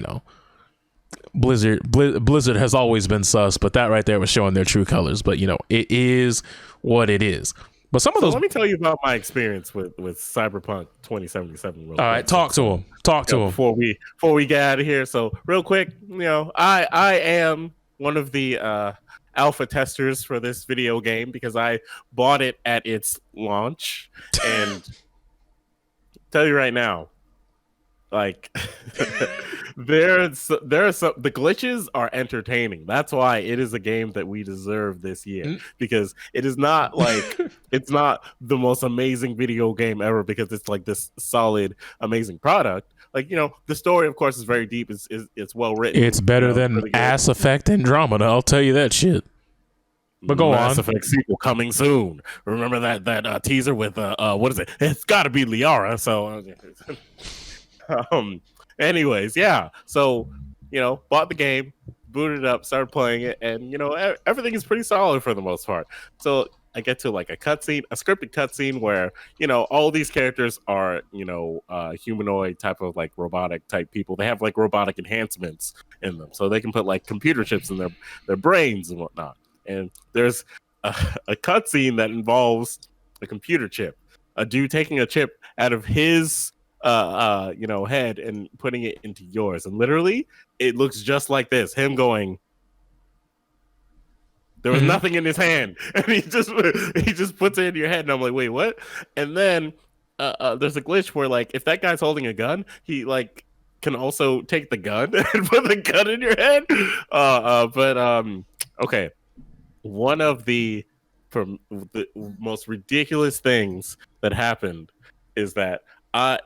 Blizzard has always been sus, but that right there was showing their true colors. But it is what it is. But some of those. Let me tell you about my experience with Cyberpunk 2077. All right, talk to him. Talk to him before we get out of here. So real quick, I am one of the alpha testers for this video game because I bought it at its launch, and tell you right now. Like the glitches are entertaining. That's why it is a game that we deserve this year, because it is not like it's not the most amazing video game ever because it's like this solid, amazing product. Like, the story, of course, is very deep. It's well written. It's better than really Ass Effect Andromeda. I'll tell you that shit. But go Mass on. Effect sequel coming soon. Remember that teaser with what is it? It's got to be Liara. So. Anyways, yeah. So, bought the game, booted it up, started playing it, and everything is pretty solid for the most part. So I get to like a scripted cutscene where all these characters are humanoid type of like robotic type people. They have like robotic enhancements in them, so they can put like computer chips in their brains and whatnot. And there's a cutscene that involves a computer chip, a dude taking a chip out of his head and putting it into yours, and literally it looks just like this. Him going, there was nothing in his hand, and he just puts it in your head, and I'm like, wait, what? And then there's a glitch where like if that guy's holding a gun, he like can also take the gun and put the gun in your head. Okay, one of the most ridiculous things that happened is that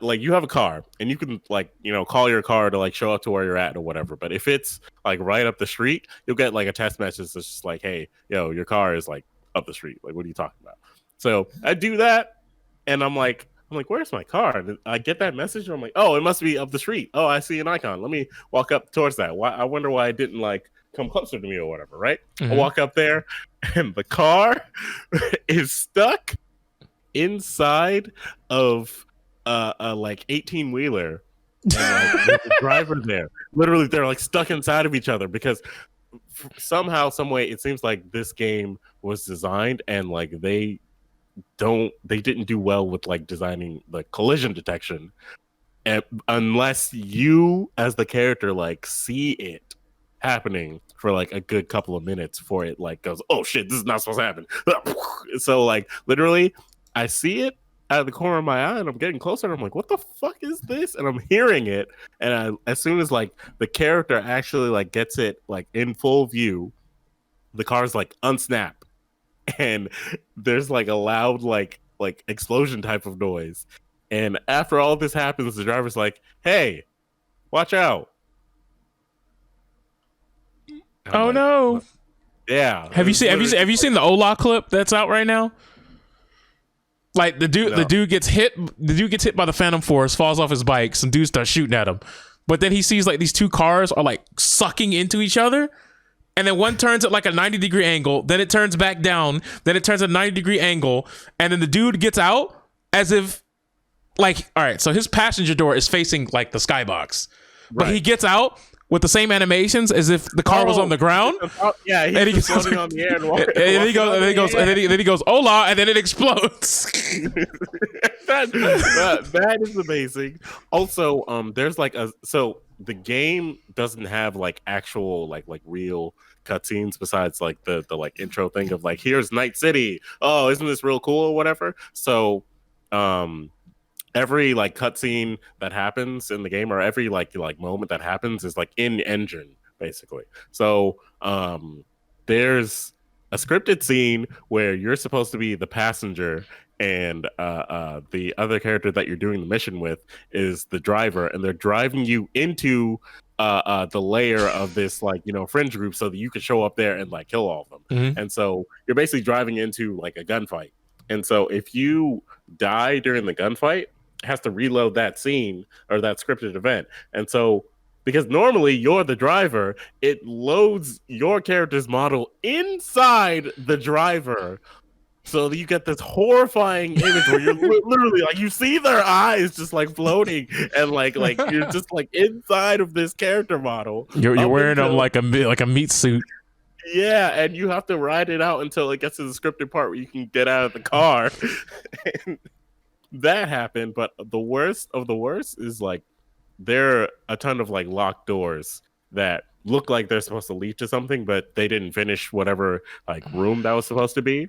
like you have a car and you can like call your car to like show up to where you're at or whatever, but if it's like right up the street, you'll get like a text message that's just like, hey, your car is like up the street, like what are you talking about? So I do that, and I'm like, where's my car? And I get that message, and I'm like, oh, it must be up the street. Oh, I see an icon, let me walk up towards that. I wonder why it didn't like come closer to me or whatever, right? I walk up there, and the car is stuck inside of like 18-wheeler, and like, there's a driver there. Literally, they're like stuck inside of each other because somehow, some way, it seems like this game was designed and like they didn't do well with like designing the collision detection, unless you as the character like see it happening for like a good couple of minutes before it like goes, oh shit, this is not supposed to happen. So like literally I see it out of the corner of my eye, and I'm getting closer, and I'm like, what the fuck is this? And I'm hearing it, and as soon as like the character actually like gets it like in full view, the car's like unsnap, and there's like a loud like explosion type of noise. And after all this happens, the driver's like, hey, watch out. Oh like, no. Yeah. Have you seen the Ola clip that's out right now? Like the dude gets hit by the Phantom Force, falls off his bike, some dudes start shooting at him. But then he sees like these two cars are like sucking into each other. And then one turns at like a 90-degree angle, then it turns back down, then it turns at a 90-degree angle, and then the dude gets out as if like, all right, so his passenger door is facing like the skybox. But he gets out with the same animations as if the car was on the ground. Yeah, he's floating on the air and then he goes, hola, and then it explodes. that is amazing. Also, there's like so the game doesn't have like actual like real cutscenes besides like the like intro thing of like, here's Night City. Oh, isn't this real cool or whatever? So every like cutscene that happens in the game, or every like moment that happens, is like in engine basically. So there's a scripted scene where you're supposed to be the passenger, and the other character that you're doing the mission with is the driver, and they're driving you into the layer of this like fringe group so that you can show up there and like kill all of them. And so you're basically driving into like a gunfight, and so if you die during the gunfight, has to reload that scene or that scripted event. And so because normally you're the driver, it loads your character's model inside the driver, so that you get this horrifying image where you're literally like, you see their eyes just like floating, and like you're just like inside of this character model. You're wearing them like a meat suit. Yeah, and you have to ride it out until it gets to the scripted part where you can get out of the car. And that happened, but the worst of the worst is like there are a ton of like locked doors that look like they're supposed to lead to something, but they didn't finish whatever like room that was supposed to be.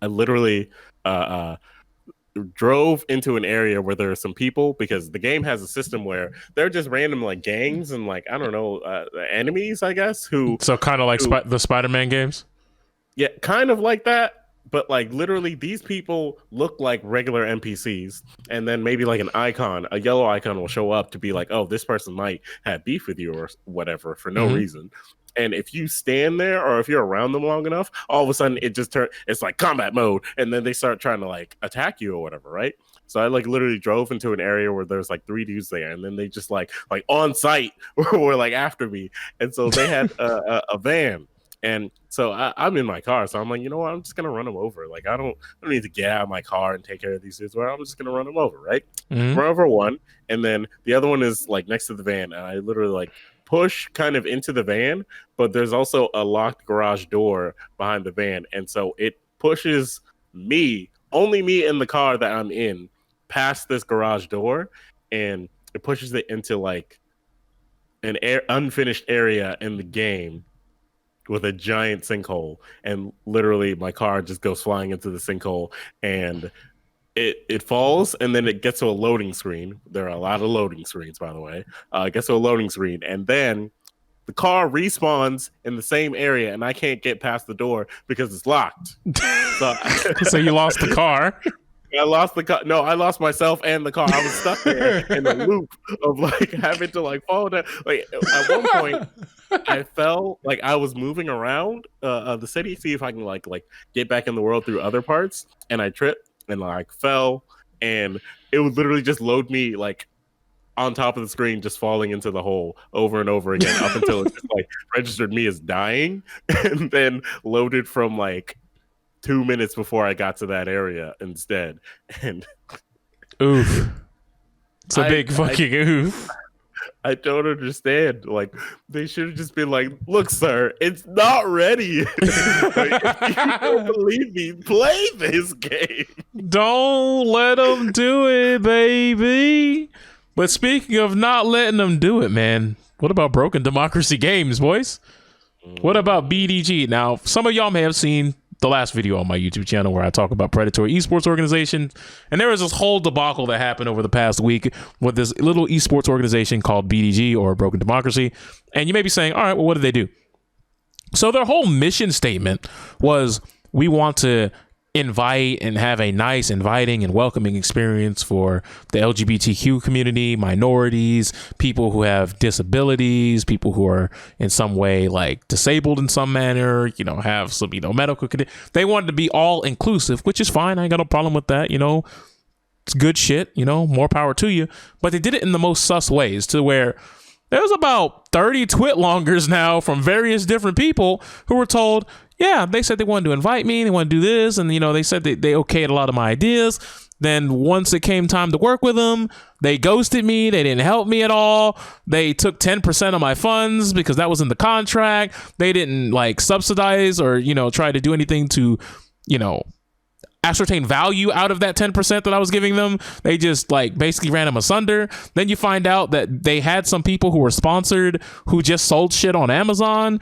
I literally drove into an area where there are some people, because the game has a system where they're just random like gangs and like, I don't know, enemies, I guess, so kind of like the Spider-Man games. Yeah, kind of like that. But like literally these people look like regular NPCs, and then maybe like an icon, a yellow icon will show up to be like, oh, this person might have beef with you or whatever for no reason. And if you stand there, or if you're around them long enough, all of a sudden it just it's like combat mode, and then they start trying to like attack you or whatever, right? So I like literally drove into an area where there's like 3 dudes there, and then they just like on site were like after me. And so they had a van. And so I'm in my car, so I'm like, you know what? I'm just gonna run them over. Like I don't need to get out of my car and take care of these dudes. Where I'm just gonna run them over, right? Run over one, and then the other one is like next to the van, and I literally like push kind of into the van, but there's also a locked garage door behind the van, and so it pushes only me in the car that I'm in, past this garage door, and it pushes it into like unfinished area in the game with a giant sinkhole, and literally my car just goes flying into the sinkhole, and it falls, and then it gets to a loading screen. There are a lot of loading screens, by the way. It gets to a loading screen, and then the car respawns in the same area, and I can't get past the door because it's locked. So, so you lost the car. I lost the car. No, I lost myself and the car. I was stuck there in a loop of like having to like fall down. Like at one point, I fell. Like I was moving around the city, see if I can like get back in the world through other parts, and I tripped and like fell, and it would literally just load me like on top of the screen, just falling into the hole over and over again up until it just like registered me as dying, and then loaded from like 2 minutes before I got to that area instead. And oof. It's a big fucking oof. I don't understand. Like, they should have just been like, look, sir, it's not ready. Like, if you don't believe me, play this game. Don't let them do it, baby. But speaking of not letting them do it, man, what about Broken Democracy Games, boys? What about BDG? Now, some of y'all may have seen the last video on my YouTube channel where I talk about predatory esports organization, and there was this whole debacle that happened over the past week with this little esports organization called BDG, or Broken Democracy. And you may be saying, all right, well, what did they do? So their whole mission statement was, we want to invite and have a nice, inviting and welcoming experience for the LGBTQ community, minorities, people who have disabilities, people who are in some way like disabled in some manner, you know, have some, you know, medical condition. They wanted to be all inclusive, which is fine. I ain't got no problem with that. You know, it's good shit, you know, more power to you. But they did it in the most sus ways, to where there's about 30 twit-longers now from various different people who were told, yeah, they said they wanted to invite me, they want to do this, and, you know, they said they okayed a lot of my ideas. Then once it came time to work with them, they ghosted me. They didn't help me at all. They took 10% of my funds because that was in the contract. They didn't like subsidize or, you know, try to do anything to, you know, ascertain value out of that 10% that I was giving them. They just like basically ran them asunder. Then you find out that they had some people who were sponsored who just sold shit on Amazon,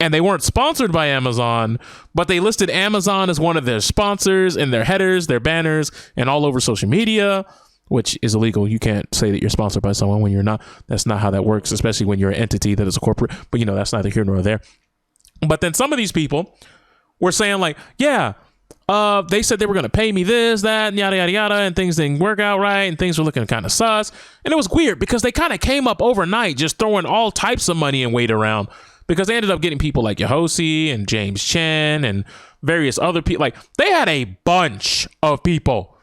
and they weren't sponsored by Amazon, but they listed Amazon as one of their sponsors in their headers, their banners, and all over social media, which is illegal. You can't say that you're sponsored by someone when you're not. That's not how that works, especially when you're an entity that is a corporate. But, you know, that's neither here nor there. But then some of these people were saying like, yeah, they said they were going to pay me this, that, and yada, yada, yada, and things didn't work out right, and things were looking kind of sus. And it was weird because they kind of came up overnight just throwing all types of money and weight around, because they ended up getting people like Yohosi and James Chen and various other people. Like, they had a bunch of people.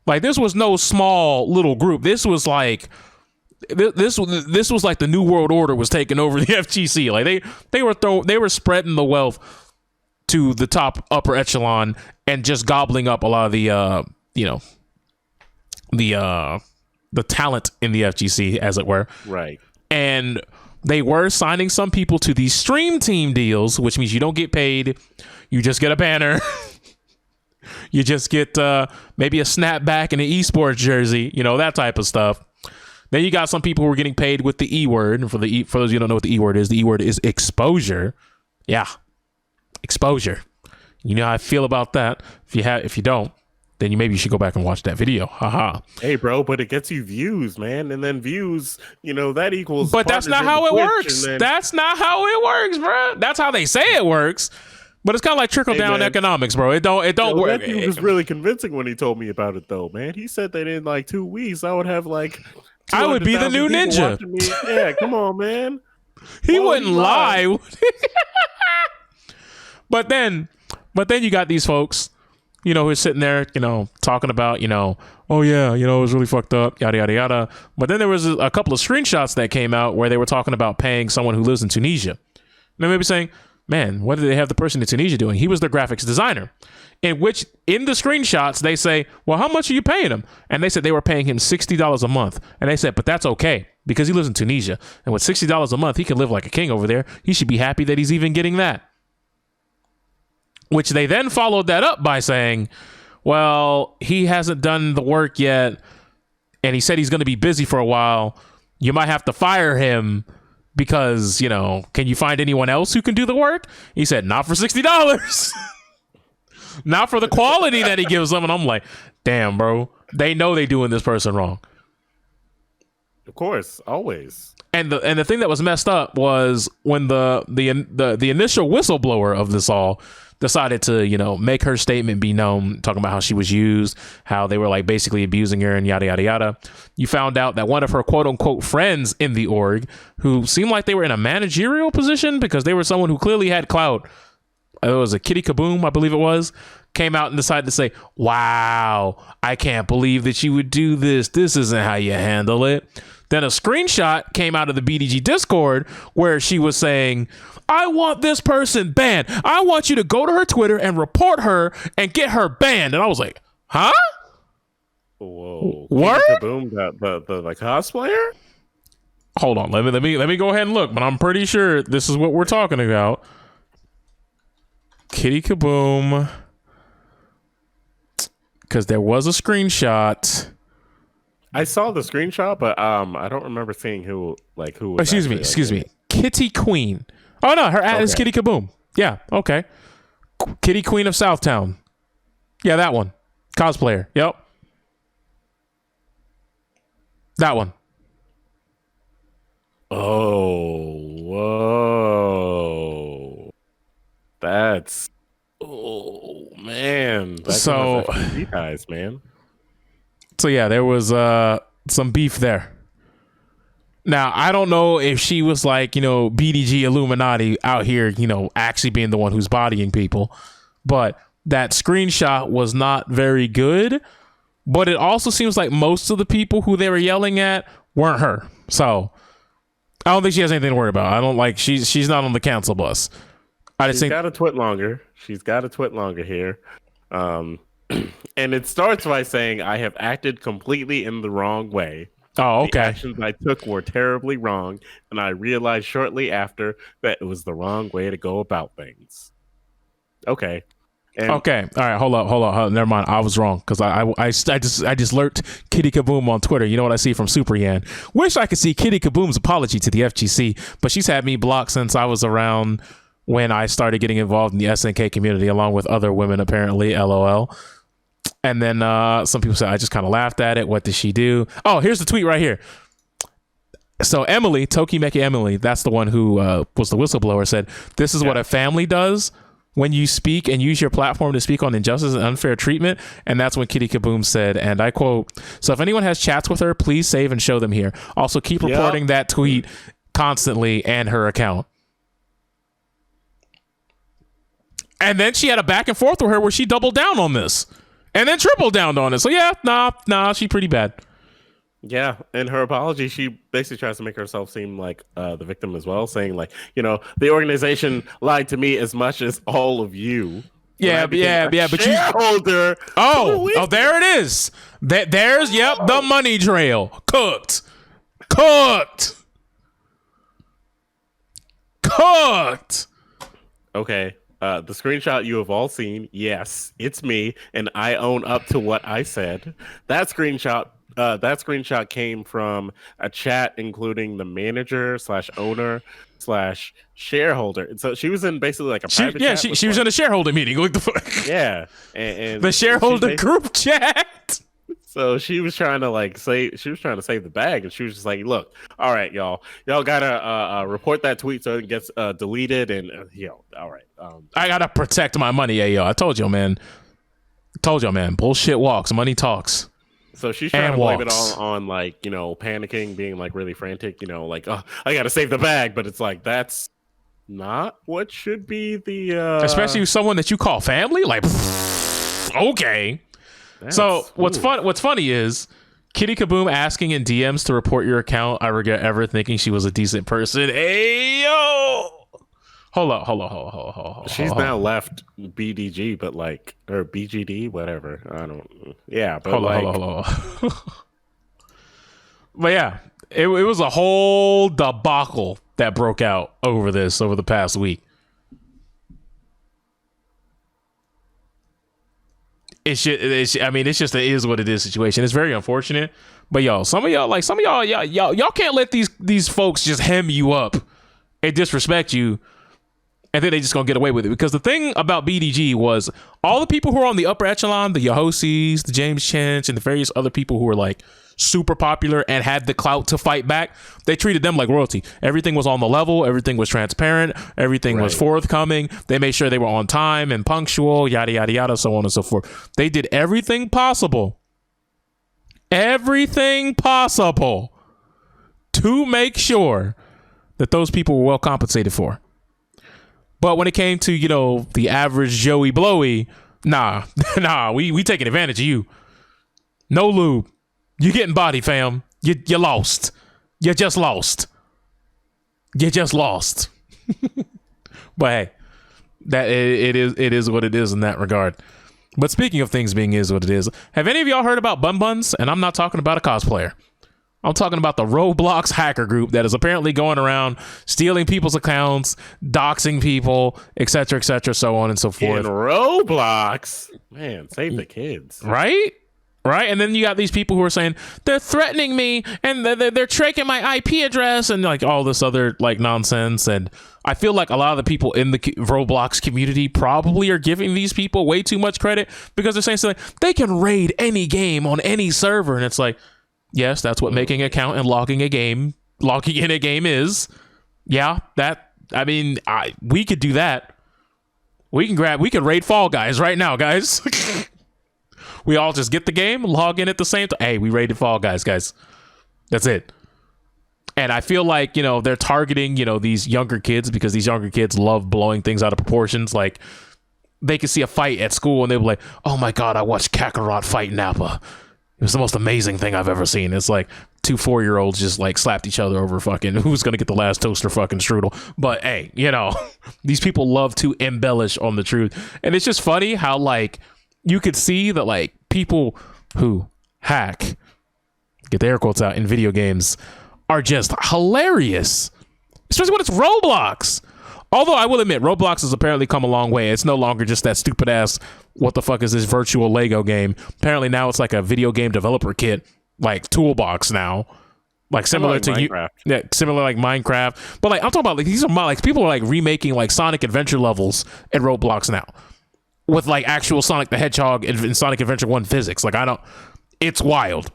Like, this was no small little group. This was like this was like the New World Order was taking over the FGC. Like, they were spreading the wealth to the top upper echelon and just gobbling up a lot of the you know, the talent in the FGC, as it were. Right. And they were signing some people to these stream team deals, which means you don't get paid. You just get a banner. You just get maybe a snapback and an esports jersey, you know, that type of stuff. Then you got some people who are getting paid with the E word. And for those of you who don't know what the E word is exposure. Yeah. Exposure. You know how I feel about that. If you don't, then maybe you should go back and watch that video. Haha. Hey, bro, but it gets you views, man. And then views, you know, that equals. But that's not how it works. That's not how it works, bro. That's how they say it works. But it's kind of like trickle down economics, bro. It don't work. He was really convincing when he told me about it, though, man. He said that in like 2 weeks, I would have like. I would be the new ninja. Yeah, come on, man. He wouldn't lie. But then you got these folks, you know, who's sitting there, you know, talking about, you know, oh yeah, you know, it was really fucked up, yada, yada, yada. But then there was a couple of screenshots that came out where they were talking about paying someone who lives in Tunisia. And they may be saying, man, what did they have the person in Tunisia doing? He was their graphics designer. In the screenshots, they say, well, how much are you paying him? And they said they were paying him $60 a month. And they said, but that's okay because he lives in Tunisia. And with $60 a month, he can live like a king over there. He should be happy that he's even getting that. Which they then followed that up by saying, well, he hasn't done the work yet, and he said he's going to be busy for a while. you might have to fire him because, you know, can you find anyone else who can do the work? He said, not for $60. Not for the quality that he gives them. And I'm like, damn, bro. They know they doing this person wrong. Of course, always. And the thing that was messed up was when the initial whistleblower of this all decided to, you know, make her statement be known, talking about how she was used, how they were like basically abusing her and yada, yada, yada. You found out that one of her quote unquote friends in the org, who seemed like they were in a managerial position because they were someone who clearly had clout. It was a Kitty Kaboom, I believe it was, came out and decided to say, wow, I can't believe that you would do this. This isn't how you handle it. Then a screenshot came out of the BDG Discord where she was saying, I want this person banned. I want you to go to her Twitter and report her and get her banned. And I was like, huh? Whoa. What? Kaboom, the cosplayer? Hold on. Let me go ahead and look, but I'm pretty sure this is what we're talking about. Kitty Kaboom. Because there was a screenshot. I saw the screenshot, but I don't remember seeing who was Excuse me. Kitty Queen. Oh no, her ad is Kitty Kaboom. Yeah, okay. Kitty Queen of Southtown. Yeah, that one. Cosplayer. Yep. That one. Oh, whoa. That's, oh man. So, guys, man. So yeah, there was some beef there. Now, I don't know if she was like, you know, BDG Illuminati out here, you know, actually being the one who's bodying people, but that screenshot was not very good. But it also seems like most of the people who they were yelling at weren't her. So I don't think she has anything to worry about. I don't like she's not on the cancel bus. She's got to twit longer. She's got to twit longer here. And it starts by saying, I have acted completely in the wrong way. Oh, okay. The actions I took were terribly wrong, and I realized shortly after that it was the wrong way to go about things. Okay. Okay. All right. Hold up. Never mind. I was wrong because I just lurked Kitty Kaboom on Twitter. You know what I see from Super Yan? Wish I could see Kitty Kaboom's apology to the FGC, but she's had me blocked since I was around when I started getting involved in the SNK community along with other women, apparently. LOL. And then some people said, I just kind of laughed at it. What did she do? Oh, here's the tweet right here. So Emily, Tokimeki Emily, that's the one who was the whistleblower, said, this is what a family does when you speak and use your platform to speak on injustice and unfair treatment. And that's when Kitty Kaboom said, and I quote, so if anyone has chats with her, please save and show them here. Also keep reporting that tweet constantly and her account. And then she had a back and forth with her where she doubled down on this. And then triple down on it. So yeah, nah, she's pretty bad. Yeah, in her apology, she basically tries to make herself seem like the victim as well, saying like, you know, the organization lied to me as much as all of you. Yeah, but shareholder. Oh, there it is. There's the money trail. Cooked. Okay. The screenshot you have all seen, yes, it's me, and I own up to what I said. That screenshot came from a chat including the manager / owner / shareholder. And so she was in basically like a private chat. She was in a shareholder meeting. What the fuck? Yeah, and the shareholder group chat. So she was trying to save the bag, and she was just like, "Look, all right, y'all gotta report that tweet so it gets deleted." And all right, I gotta protect my money. Yeah, yo, I told you, man. Bullshit walks, money talks. So she's trying to blame it all on like, you know, panicking, being like really frantic, you know, like, oh, I gotta save the bag, but it's like that's not what should be the especially with someone that you call family. Like, okay. So what's funny is Kitty Kaboom asking in DMs to report your account. I regret ever thinking she was a decent person. Hey yo, hold up. She's now left BDG, but like, or BGD, whatever. I don't. Yeah, but hold on. But yeah, it was a whole debacle that broke out over the past week. I mean, it's just, it is what it is situation. It's very unfortunate. But y'all, some of y'all can't let these folks just hem you up and disrespect you, and then they just gonna get away with it. Because the thing about BDG was all the people who are on the upper echelon, the Yohosis, the James Chench, and the various other people who were like super popular and had the clout to fight back, they treated them like royalty. Everything was on the level, everything was transparent, everything was forthcoming. They made sure they were on time and punctual, yada yada yada, so on and so forth. They did everything possible to make sure that those people were well compensated for. But when it came to, you know, the average Joey Blowy, nah, we taking advantage of you. No lube. You getting body, fam. You lost. You just lost. But hey, that it is what it is in that regard. But speaking of things being is what it is, have any of y'all heard about Bun Buns? And I'm not talking about a cosplayer. I'm talking about the Roblox hacker group that is apparently going around stealing people's accounts, doxing people, etc., so on and so forth. In Roblox, man, save the kids, right? And then you got these people who are saying they're threatening me and they're tracking my IP address and like all this other like nonsense. And I feel like a lot of the people in the Roblox community probably are giving these people way too much credit because they're saying something like, they can raid any game on any server, and it's like, yes, that's what making an account and logging in a game is. Yeah, we could do that. We can raid Fall Guys right now, guys. We all just get the game, log in at the same time. Hey, we raided Fall Guys, guys. That's it. And I feel like, you know, they're targeting, you know, these younger kids because these younger kids love blowing things out of proportions. Like, they could see a fight at school and they'll be like, oh my God, I watched Kakarot fight Nappa. It was the most amazing thing I've ever seen. It's like 2 4-year-olds just like slapped each other over fucking who's going to get the last toaster fucking strudel. But hey, you know, these people love to embellish on the truth. And it's just funny how like you could see that like people who hack, get the air quotes out, in video games are just hilarious. Especially when it's Roblox. Although I will admit, Roblox has apparently come a long way. It's no longer just that stupid ass, what the fuck is this virtual Lego game? Apparently now it's like a video game developer kit, like toolbox now. Like similar to Minecraft. Similar like Minecraft. But like I'm talking about like these are like people are like remaking like Sonic Adventure levels in Roblox now. With like actual Sonic the Hedgehog in Sonic Adventure 1 physics. Like it's wild.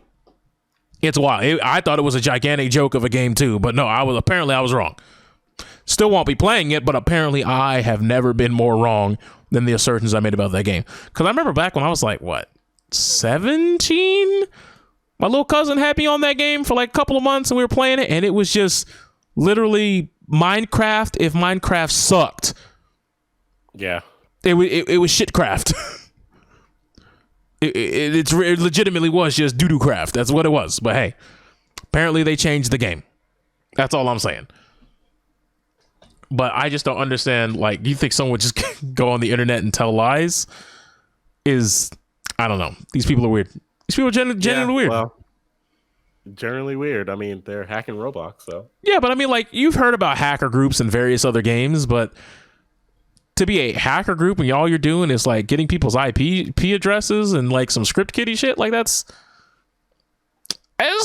It's wild. I thought it was a gigantic joke of a game too, but no, I was wrong. Still won't be playing it, but apparently I have never been more wrong than the assertions I made about that game. Because I remember back when I was like, what, 17? My little cousin had me on that game for like a couple of months and we were playing it, and it was just literally Minecraft if Minecraft sucked. Yeah. It was shitcraft. It legitimately was just doo-doo craft. That's what it was. But hey, apparently they changed the game. That's all I'm saying. But I just don't understand. Like, you think someone would just go on the internet and tell lies? I don't know. These people are weird. These people are genuinely weird. Well, generally weird. I mean, they're hacking Roblox, so. Yeah, but I mean, like, you've heard about hacker groups and various other games, but to be a hacker group and all you're doing is like getting people's IP addresses and like some script kiddie shit, like it's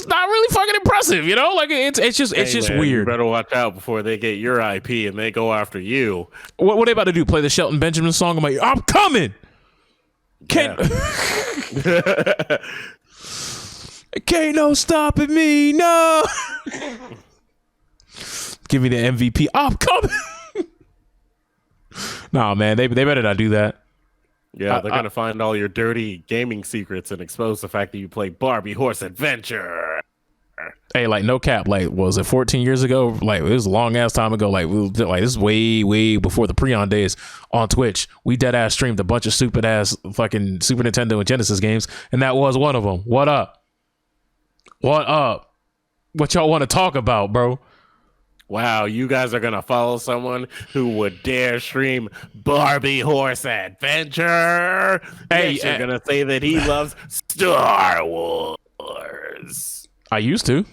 not really fucking impressive, you know? Like it's just Man, weird. You better watch out before they get your IP and they go after you. What are they about to do? Play the Shelton Benjamin song? I'm like, I'm coming. Can't no stopping me. No. Give me the MVP. I'm coming. Nah, man, they better not do that. Yeah, they're gonna find all your dirty gaming secrets and expose the fact that you play Barbie Horse Adventure. Hey, like no cap, like was it 14 years ago? Like it was a long ass time ago. Like this is way before the Preon days on Twitch. We dead ass streamed a bunch of stupid ass fucking Super Nintendo and Genesis games, and that was one of them. What up? What up? What y'all want to talk about, bro? Wow, you guys are gonna follow someone who would dare stream Barbie Horse Adventure? Hey, you're gonna say that he loves Star Wars. I used to.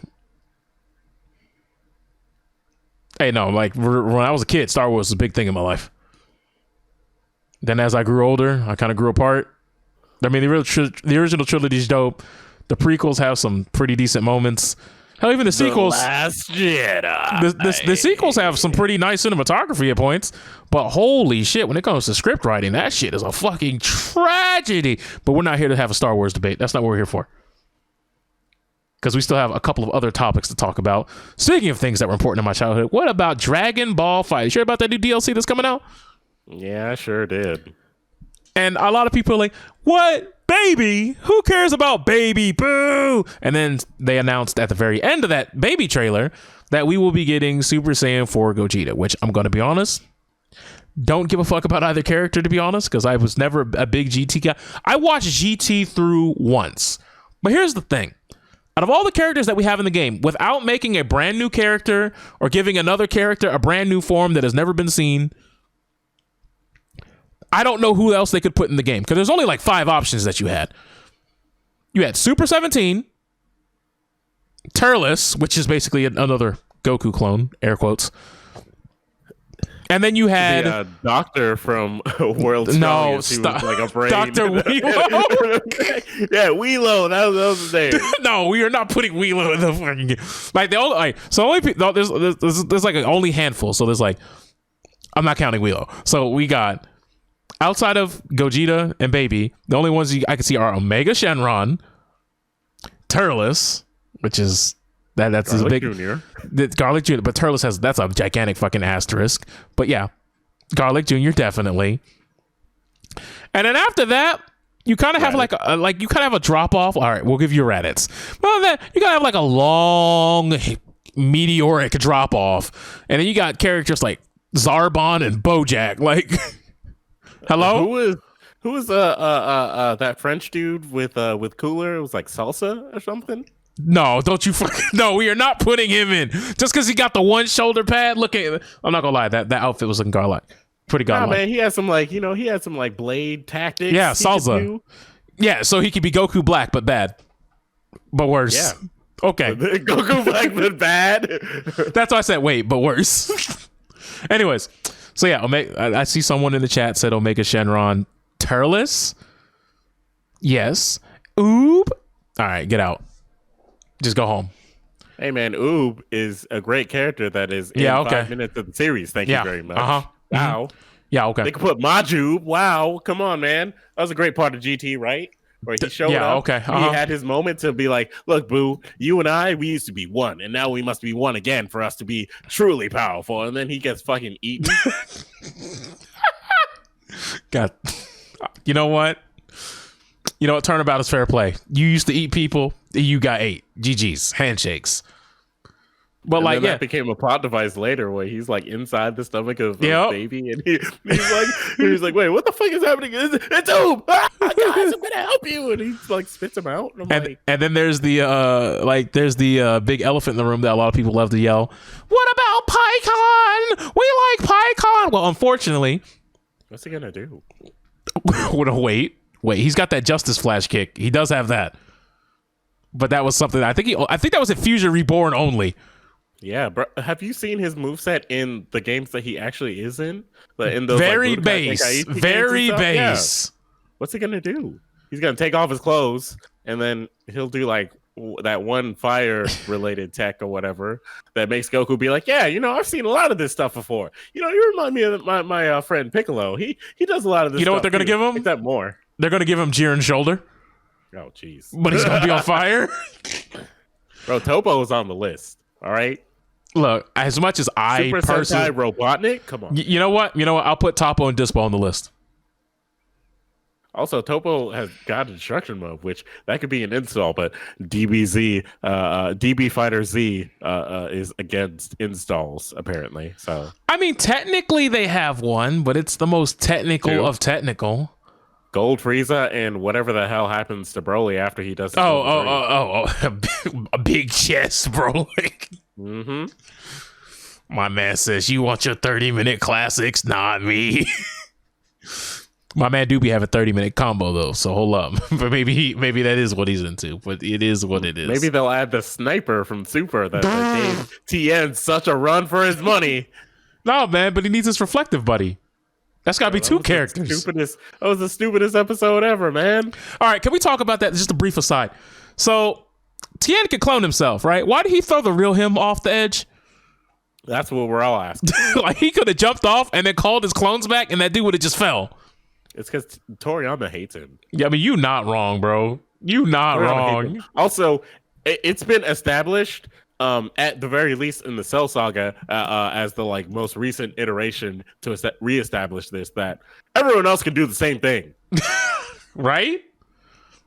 Hey, no, like when I was a kid, Star Wars was a big thing in my life. Then as I grew older, I kind of grew apart. I mean, the original trilogy is dope. The prequels have some pretty decent moments. Hell, even the sequels. Last Jedi. The sequels have some pretty nice cinematography at points. But holy shit, when it comes to script writing, that shit is a fucking tragedy. But we're not here to have a Star Wars debate. That's not what we're here for. Because we still have a couple of other topics to talk about. Speaking of things that were important in my childhood, what about Dragon Ball FighterZ? You sure about that new DLC that's coming out? Yeah, I sure did. And a lot of people are like, what? Baby? Who cares about Baby? Boo! And then they announced at the very end of that Baby trailer that we will be getting Super Saiyan 4 Gogeta, which I'm going to be honest, don't give a fuck about either character, to be honest, because I was never a big GT guy. I watched GT through once. But here's the thing. Out of all the characters that we have in the game, without making a brand new character or giving another character a brand new form that has never been seen, I don't know who else they could put in the game, because there's only like 5 options that you had. You had Super 17, Turles, which is basically another Goku clone, air quotes. And then you had the doctor from World Strongest. He was like a brain. Dr. Weelo. Yeah, Weelo. That was his name. No, we are not putting Weelo in the fucking game. Like the only, there's like only handful. So there's like, I'm not counting Weelo. So we got, outside of Gogeta and Baby, the only ones I can see are Omega Shenron, Turles, which is that's Garlic big Jr. Garlic Jr. But Turles that's a gigantic fucking asterisk. But yeah, Garlic Jr. definitely. And then after that, you kind of have a drop off. All right, we'll give you Raditz. But then you gotta have like a long meteoric drop off, and then you got characters like Zarbon and Bojack. Like, hello. Who was that French dude with Cooler? It was like Salsa or something. No, don't you fucking no, we are not putting him in. Just because he got the one shoulder pad. Look at, I'm not gonna lie, that outfit was looking pretty godlike. Nah, man, he had some like blade tactics. Yeah, Salsa. Yeah, so he could be Goku Black but bad. But worse. Yeah. Okay. Goku Black but bad. That's why I said wait, but worse. Anyways, so yeah, I see someone in the chat said Omega Shenron Turles. Yes. Oob. All right, get out. Just go home. Hey man, Oob is a great character that is in 5 minutes of the series. Thank you very much. Uh-huh. Wow. Mm-hmm. Yeah, okay. They could put Majub. Wow. Come on, man. That was a great part of GT, right? Where he showed up. Okay. He had his moment to be like, look, Boo, you and I, we used to be one, and now we must be one again for us to be truly powerful. And then he gets fucking eaten. God. You know what? Turnabout is fair play. You used to eat people, you got ate. GG's, handshakes. But and that became a plot device later where he's like inside the stomach of Baby, and he's like, wait, what the fuck is happening? It's Oob! Ah, guys, I'm gonna help you, and he like spits him out. And then there's the big elephant in the room that a lot of people love to yell. What about PyCon? We like PyCon. Well, unfortunately, what's he gonna do? Wait, he's got that Justice Flash kick. He does have that. But that was something I think that was at Fusion Reborn only. Yeah, bro. Have you seen his moveset in the games that he actually is in? In those, very base. Very base. Yeah. What's he gonna do? He's gonna take off his clothes and then he'll do like that one fire related tech or whatever that makes Goku be like, yeah, I've seen a lot of this stuff before. You remind me of my friend Piccolo. He does a lot of this. You know stuff what they're gonna give him? Except more. They're gonna give him Jiren's shoulder. Oh, jeez. But he's gonna be on fire. Bro, Topo is on the list. All right. Look, as much as I Super Sentai Robotnik, come on. You know what? I'll put Topo and Dispo on the list. Also, Topo has got a destruction mode, which that could be an install, but DB Fighter Z is against installs apparently. So I mean, technically they have one, but it's the most technical of technical. Gold Frieza and whatever the hell happens to Broly after he does. A big chest, Broly. Mm-hmm. My man says, you want your 30-minute classics? Not me. My man do be having 30-minute combo though, so hold up. But maybe that is what he's into. But it is what it is. Maybe they'll add the sniper from Super that gave TN such a run for his money. No, man, but he needs his reflective buddy. That's got to be two characters. That was the stupidest episode ever, man. All right, can we talk about that? Just a brief aside. So, Tien could clone himself, right? Why did he throw the real him off the edge? That's what we're all asking. Like, he could have jumped off and then called his clones back, and that dude would have just fell. It's because Toriyama hates him. Yeah, I mean, you not wrong, bro. You not wrong. Also, it's been established, at the very least in the Cell Saga, as the like most recent iteration to reestablish this, that everyone else can do the same thing. Right?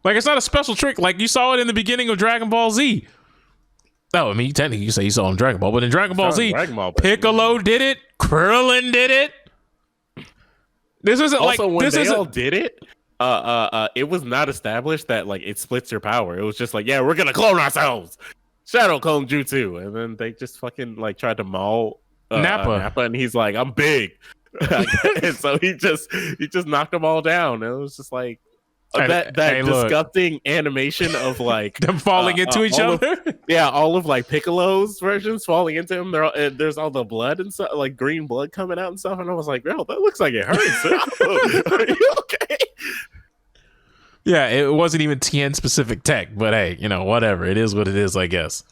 Like, it's not a special trick. Like, you saw it in the beginning of Dragon Ball Z. Oh, I mean, technically, you say you saw it in Dragon Ball, but in Dragon Ball Z, Piccolo did it. Krillin did it. This isn't also, like when this they isn't. all did it. It was not established that like it splits your power. It was just like, yeah, we're gonna clone ourselves, shadow clone jutsu, and then they just fucking like tried to maul Nappa, and he's like, I'm big, and so he just knocked them all down. And it was just like that disgusting animation of like them falling into each other. All of like Piccolo's versions falling into him. There's all the blood and stuff, like green blood coming out and stuff. And I was like, "Bro, that looks like it hurts." Are you okay? Yeah, it wasn't even Tien specific tech, but hey, whatever. It is what it is, I guess.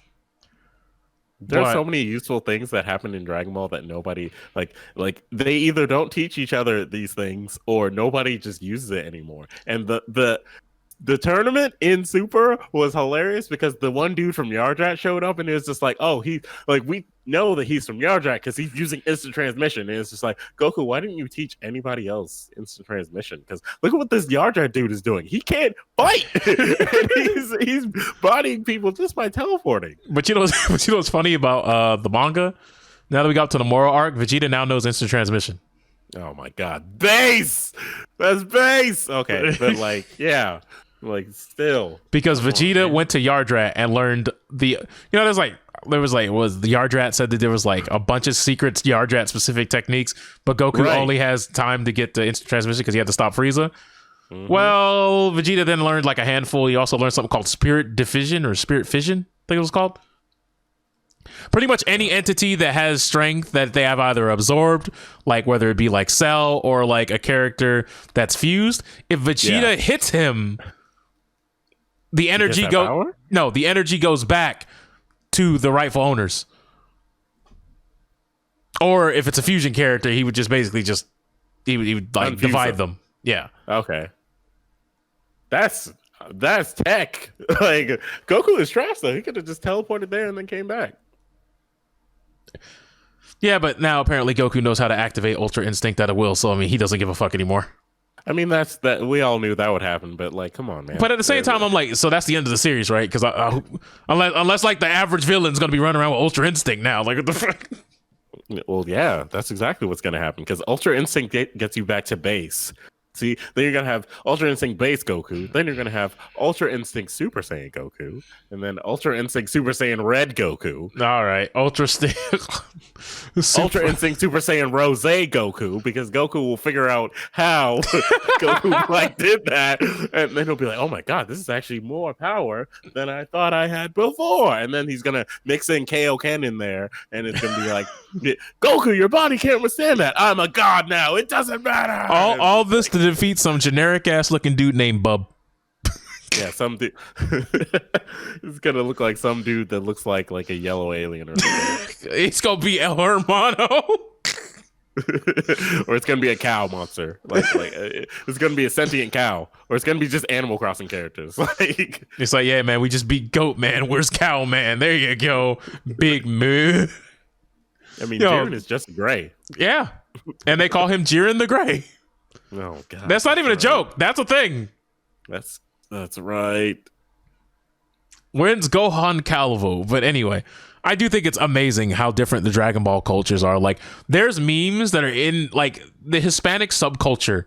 There's so many useful things that happen in Dragon Ball that nobody like they either don't teach each other these things or nobody just uses it anymore. And the tournament in Super was hilarious because the one dude from Yardrat showed up and it was just like, oh, we know that he's from Yardrat because he's using instant transmission. And it's just like, Goku, why didn't you teach anybody else instant transmission? Because look at what this Yardrat dude is doing. He can't fight. And he's bodying people just by teleporting. But you know what's funny about the manga? Now that we got up to the Moro arc, Vegeta now knows instant transmission. Oh my god, base! That's base! Okay, but like, yeah. Like still, because Vegeta went to Yardrat and learned the there was the Yardrat said that there was like a bunch of secret Yardrat specific techniques, but Goku only has time to get the instant transmission because he had to stop Frieza. Mm-hmm. Well, Vegeta then learned like a handful. He also learned something called Spirit Diffusion or Spirit Fission, I think it was called. Pretty much any entity that has strength that they have either absorbed, like whether it be like Cell or like a character that's fused, if Vegeta hits him, the energy goes back to the rightful owners. Or if it's a fusion character, he would just basically he would like divide them. Yeah. Okay. That's tech. Like Goku is trash though. He could have just teleported there and then came back. Yeah, but now apparently Goku knows how to activate Ultra Instinct at a will, so I mean he doesn't give a fuck anymore. I mean, that we all knew that would happen, but like, come on, man. But at the same time, I'm like, so that's the end of the series, right? Because unless like the average villain's gonna be running around with Ultra Instinct now, like what the fuck? Well, yeah, that's exactly what's gonna happen because Ultra Instinct gets you back to base. See, then you're gonna have Ultra Instinct Base Goku. Then you're gonna have Ultra Instinct Super Saiyan Goku, and then Ultra Instinct Super Saiyan Red Goku. All right, Ultra Instinct Super Saiyan Rose Goku, because Goku will figure out how Goku like did that, and then he'll be like, "Oh my god, this is actually more power than I thought I had before." And then he's gonna mix in Kaioken in there, and it's gonna be like, "Goku, your body can't withstand that. I'm a god now. It doesn't matter." All this to defeat some generic ass looking dude named Bub. Yeah, some dude. It's gonna look like some dude that looks like a yellow alien or something. It's gonna be El Hermano. Or it's gonna be a cow monster. Like it's gonna be a sentient cow, or it's gonna be just Animal Crossing characters. Like it's like, yeah, man, we just beat Goat Man. Where's Cow Man? There you go, Big Moo. I mean, Jiren is just gray. Yeah, and they call him Jiren the Gray. Oh god, that's not even a joke. That's a thing. That's right. When's Gohan Calvo? But anyway, I do think it's amazing how different the Dragon Ball cultures are. Like, there's memes that are in like the Hispanic subculture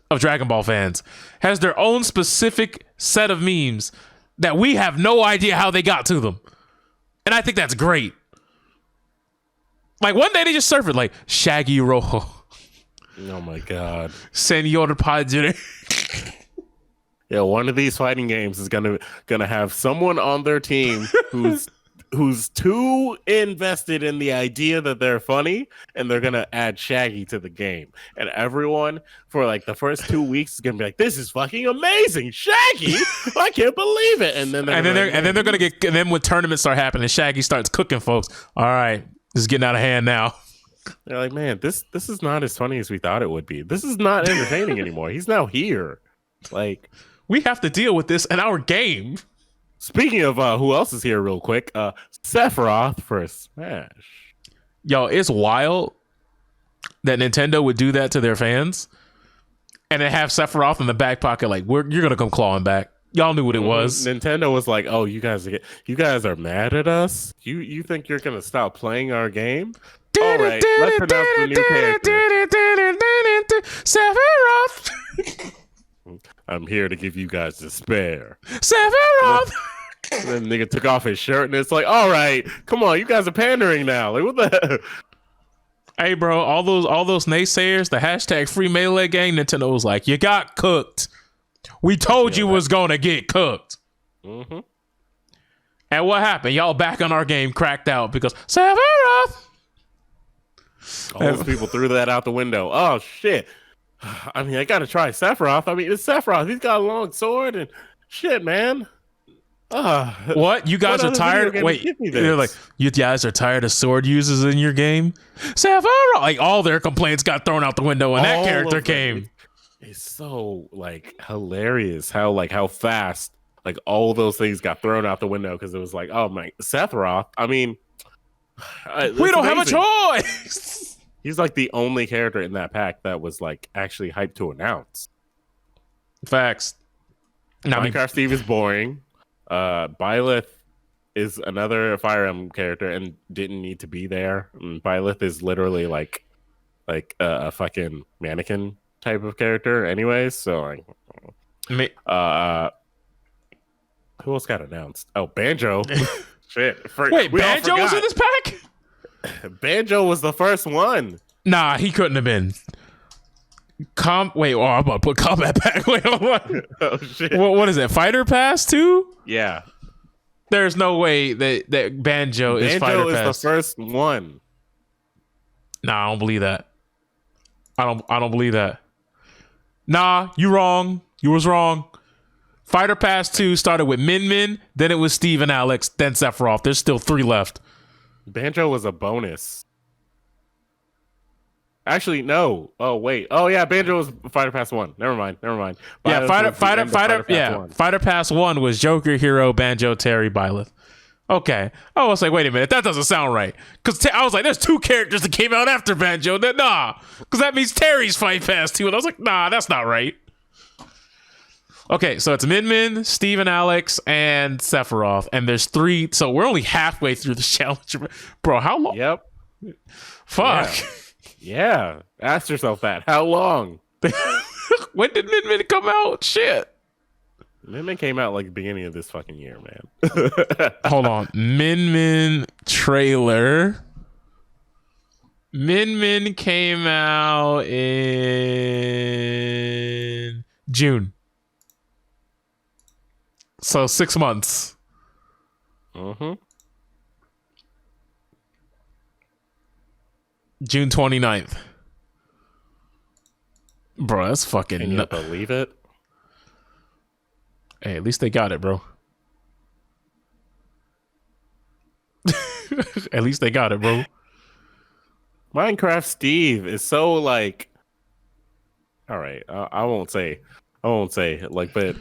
of Dragon Ball fans has their own specific set of memes that we have no idea how they got to them, and I think that's great. Like one day they just surfed like Shaggy Rojo. Oh my god. Senor Padre. Yeah, one of these fighting games is gonna have someone on their team who's who's too invested in the idea that they're funny, and they're gonna add Shaggy to the game, and everyone for like the first 2 weeks is gonna be like, "This is fucking amazing, Shaggy! I can't believe it!" And then they're gonna get. And then when tournaments start happening, Shaggy starts cooking folks. All right, this is getting out of hand now. They're like, "Man, this is not as funny as we thought it would be. This is not entertaining anymore. He's now here." Like, we have to deal with this in our game. Speaking of who else is here real quick, Sephiroth for Smash. Yo, it's wild that Nintendo would do that to their fans and then have Sephiroth in the back pocket like, you're going to come clawing back. Y'all knew what it was. Nintendo was like, oh, you guys are mad at us? You think you're going to stop playing our game? All right, let's announce the new character. Sephiroth! I'm here to give you guys despair. Sephiroth! And then nigga took off his shirt, and it's like, all right, come on, you guys are pandering now. Like, what the? Hey, bro, all those naysayers, the hashtag free melee gang, Nintendo was like, you got cooked. We told you was gonna get cooked. Mm-hmm. And what happened? Y'all back on our game, cracked out because Sephiroth. All those people threw that out the window. Oh shit! I mean, I gotta try Sephiroth. I mean, it's Sephiroth. He's got a long sword and shit, man. What? You guys are tired? Wait, they're like, you guys are tired of sword users in your game? Sephiroth! Like, all their complaints got thrown out the window when that character came. It's so, like, hilarious how fast, like, all those things got thrown out the window because it was like, oh, my, Sephiroth? I mean, we don't have a choice! He's, like, the only character in that pack that was, like, actually hyped to announce. Facts. Minecraft Steve is boring. Byleth is another Fire Emblem character and didn't need to be there. Byleth is literally like a fucking mannequin type of character anyways. So like, who else got announced? Oh, Banjo. Shit. Wait, Banjo was in this pack? Banjo was the first one. Nah, he couldn't have been. I'm about to put combat pack. Wait, hold on. Oh shit. What is it? Fighter Pass 2? Yeah. There's no way that Banjo is Fighter Pass. Banjo is the first one. Nah, I don't believe that. I don't believe that. Nah, you wrong. You was wrong. Fighter Pass 2 started with Min Min, then it was Steve and Alex, then Sephiroth. There's still 3 left. Banjo was a bonus. Actually, no. Oh wait. Oh yeah, Banjo was Fighter Pass 1. Never mind. Yeah, Fighter Pass 1 was Joker, Hero, Banjo, Terry, Byleth. Okay. I was like, wait a minute, that doesn't sound right. Because I was like, there's 2 characters that came out after Banjo. Nah, because that means Terry's Fight Pass 2. And I was like, nah, that's not right. Okay, so it's Min Min, Steve and Alex, and Sephiroth, and there's 3. So we're only halfway through the challenge, bro. How long? Yep. Fuck. Yeah. Ask yourself that. How long? When did Min Min come out? Shit. Min Min came out like the beginning of this fucking year, man. Hold on. Min Min trailer. Min Min came out in June. So 6 months. Mm-hmm. June 29th. Bro, that's fucking... Can you believe it? Hey, at least they got it, bro. At least they got it, bro. Minecraft Steve is so like... All right, I won't say like, but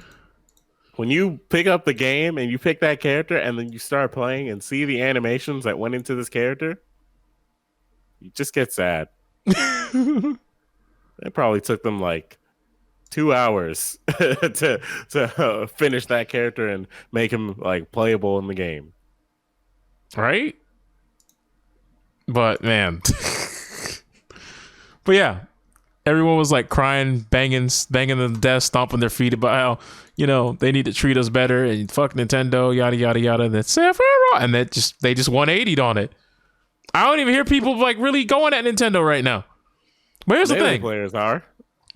when you pick up the game and you pick that character and then you start playing and see the animations that went into this character, you just get sad. It probably took them like 2 hours to finish that character and make him like playable in the game. Right? But man. But yeah. Everyone was like crying, banging the desk, stomping their feet about how, they need to treat us better and fuck Nintendo, yada yada yada. And then Sephiroth, and they just 180'd on it. I don't even hear people like really going at Nintendo right now. But here's the thing. Players are.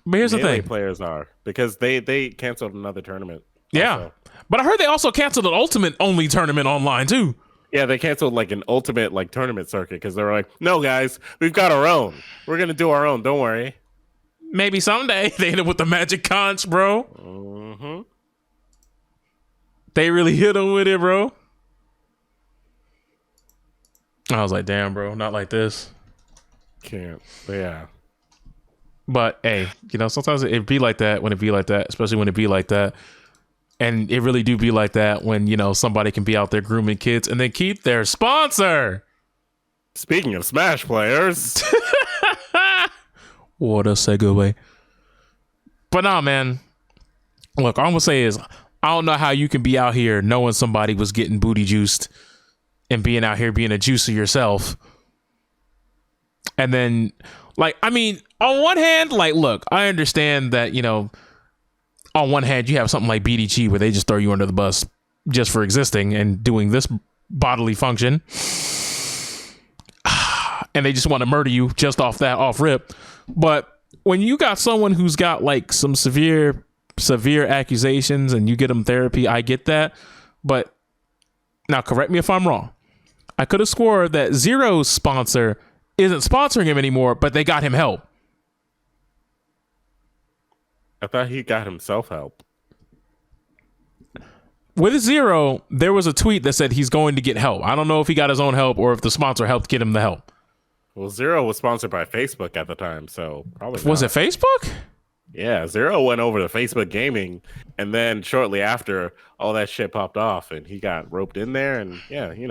But here's the thing. Players are because they canceled another tournament. Yeah. Also. But I heard they also canceled an Ultimate only tournament online too. Yeah, they canceled like an ultimate like tournament circuit because they were like, no, guys, we've got our own. We're gonna do our own. Don't worry. Maybe someday they hit him with the magic conch, bro. Mm-hmm. They really hit him with it, bro. I was like, damn, bro, not like this. Can't. Yeah. But hey, sometimes it be like that when it be like that, especially when it be like that. And it really do be like that when, somebody can be out there grooming kids and then keep their sponsor. Speaking of Smash players. What a segue. But nah, man. Look, all I'm going to say is, I don't know how you can be out here knowing somebody was getting booty juiced and being out here being a juicer yourself. And then, on one hand, look, I understand that, on one hand, you have something like BDG where they just throw you under the bus just for existing and doing this bodily function. And they just want to murder you just off rip. But when you got someone who's got some severe accusations and you get them therapy, I get that. But now correct me if I'm wrong. I could have swore that Zero's sponsor isn't sponsoring him anymore, but they got him help. I thought he got himself help. With Zero, there was a tweet that said he's going to get help. I don't know if he got his own help or if the sponsor helped get him the help. Well, Zero was sponsored by Facebook at the time, so probably not. Was it Facebook? Yeah, Zero went over to Facebook Gaming, and then shortly after, all that shit popped off, and he got roped in there, and yeah, he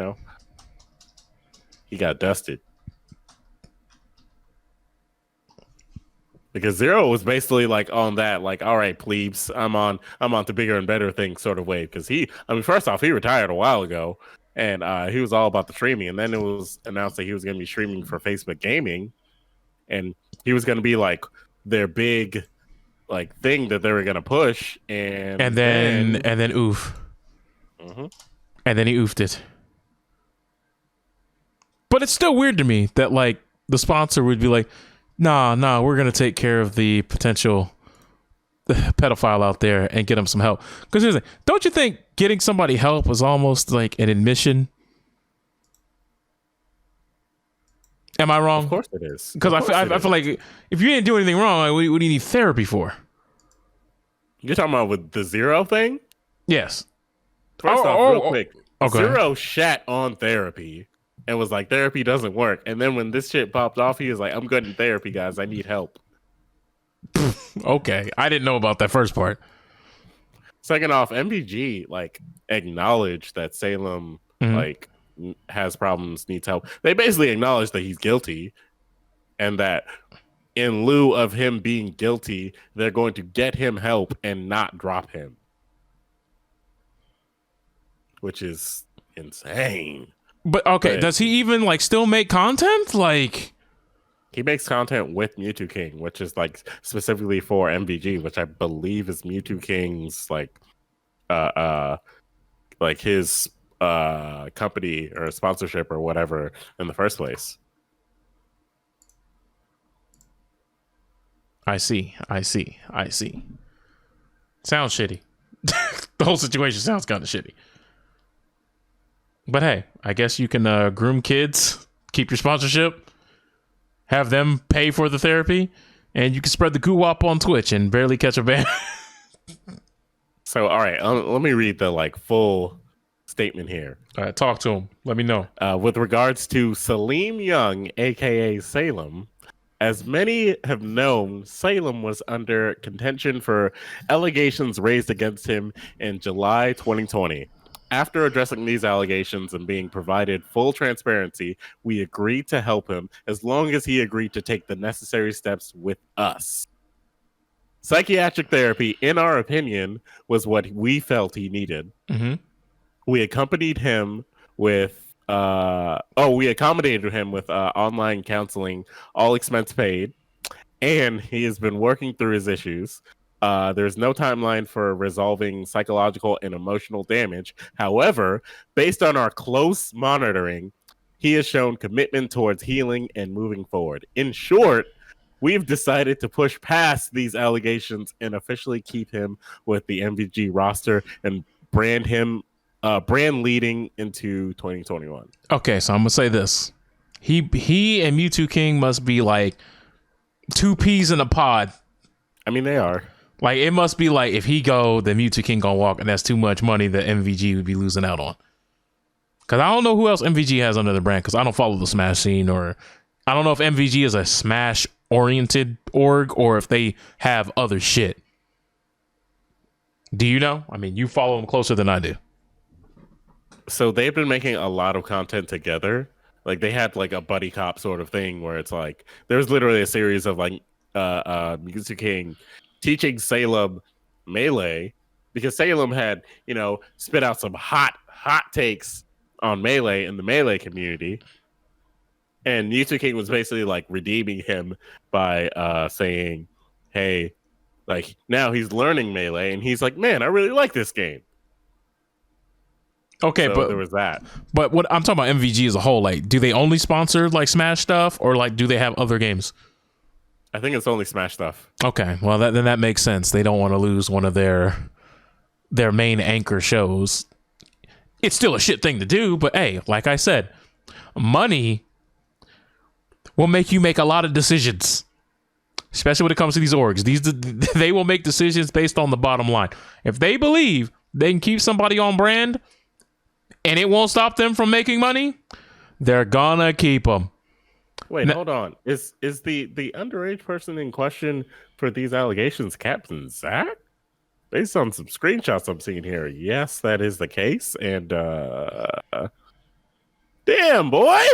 got dusted. Because Zero was basically on that, all right, plebes, I'm on to bigger and better things sort of wave. Because first off, he retired a while ago, and he was all about the streaming. And then it was announced that he was going to be streaming for Facebook Gaming, and he was going to be their big thing that they were going to push. And then oof. Mm-hmm. And then he oofed it. But it's still weird to me that the sponsor would be like, Nah, we're going to take care of the potential pedophile out there and get him some help. Because here's the thing, don't you think getting somebody help is almost like an admission? Am I wrong? Of course it is. Because I feel like if you didn't do anything wrong, what do you need therapy for? You're talking about with the Zero thing? Yes. First off, real quick, okay. Zero shat on therapy and was like, therapy doesn't work. And then when this shit popped off, he was like, I'm good in therapy, guys. I need help. Okay. I didn't know about that first part. Second off, MBG acknowledged that Salem has problems, needs help. They basically acknowledged that he's guilty and that in lieu of him being guilty, they're going to get him help and not drop him. Which is insane. But okay, does he even still make content? He makes content with Mewtwo King, which is specifically for MVG, which I believe is Mewtwo King's his company or sponsorship or whatever in the first place. I see. Sounds shitty. The whole situation sounds kind of shitty. But hey, I guess you can groom kids, keep your sponsorship, have them pay for the therapy, and you can spread the goo-wop on Twitch and barely catch a ban. So, all right, let me read the full statement here. All right, talk to him. Let me know. With regards to Salim Young, aka Salem, as many have known, Salem was under contention for allegations raised against him in July 2020. After addressing these allegations and being provided full transparency, we agreed to help him as long as he agreed to take the necessary steps with us. Psychiatric therapy, in our opinion, was what we felt he needed. Mm-hmm. We accompanied him with accommodated him with online counseling, all expense paid, and he has been working through his issues. There's no timeline for resolving psychological and emotional damage. However, based on our close monitoring, he has shown commitment towards healing and moving forward. In short, we've decided to push past these allegations and officially keep him with the MVG roster and brand him brand leading into 2021. Okay, so I'm gonna say this: he and Mewtwo King must be like two peas in a pod. I mean, they are. Like it must be like if he go, then Mewtwo King gonna walk, and that's too much money that MVG would be losing out on. Because I don't know who else MVG has under the brand. Because I don't follow the Smash scene, or I don't know if MVG is a Smash oriented org or if they have other shit. Do you know? I mean, you follow them closer than I do. So they've been making a lot of content together. Like they had like a buddy cop sort of thing where it's like there's literally a series of like Mewtwo King teaching Salem Melee because Salem had, spit out some hot takes on Melee in the Melee community. And Mewtwo King was basically like redeeming him by saying, hey, like now he's learning Melee and he's like, man, I really like this game. Okay, so but there was that. But what I'm talking about MVG as a whole, like, do they only sponsor like Smash stuff, or like do they have other games? I think it's only Smash stuff. Okay, well then that makes sense. They don't want to lose one of their main anchor shows. It's still a shit thing to do, but hey, like I said, money will make you make a lot of decisions, especially when it comes to these orgs. They will make decisions based on the bottom line. If they believe they can keep somebody on brand and it won't stop them from making money, they're gonna keep them. Wait, hold on. Is the underage person in question for these allegations Captain Zach? Based on some screenshots I'm seeing here, yes, that is the case. And damn, boy.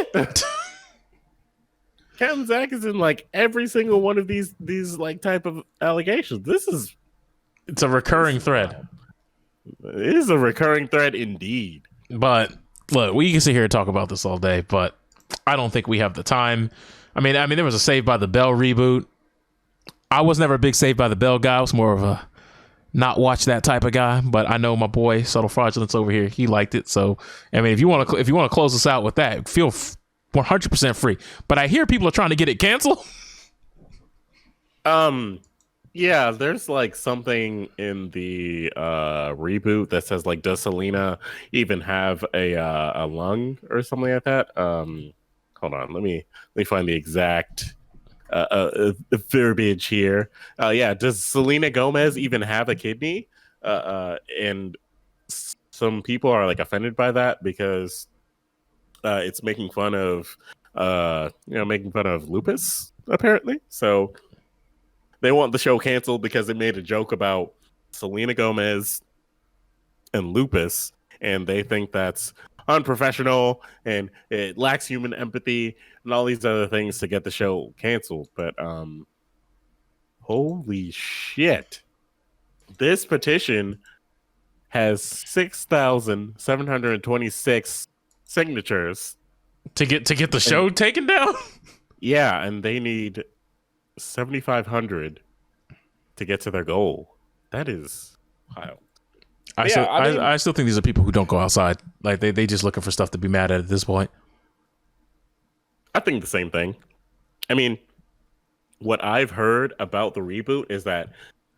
Captain Zach is in like every single one of these like type of allegations. It's a recurring thread. It is a recurring thread indeed. But look, we can sit here and talk about this all day, but I don't think we have the time. I mean, there was a Saved by the Bell reboot. I was never a big Saved by the Bell guy. I was more of a not watch that type of guy. But I know my boy Subtle Fraudulence over here, he liked it. So I mean, if you want to close us out with that, feel 100% free. But I hear people are trying to get it canceled. Yeah, there's like something in the reboot that says like, does Selena even have a lung or something like that? Hold on, let me find the exact verbiage here. Yeah, does Selena Gomez even have a kidney? And some people are like offended by that because it's making fun of lupus apparently. So they want the show canceled because they made a joke about Selena Gomez and lupus, and they think that's unprofessional and it lacks human empathy and all these other things to get the show canceled. But holy shit. This petition has 6,726 signatures to get the show taken down. Yeah, and they need 7,500 to get to their goal. That is wild. I still think these are people who don't go outside. Like they just looking for stuff to be mad at this point. I think the same thing. I mean, what I've heard about the reboot is that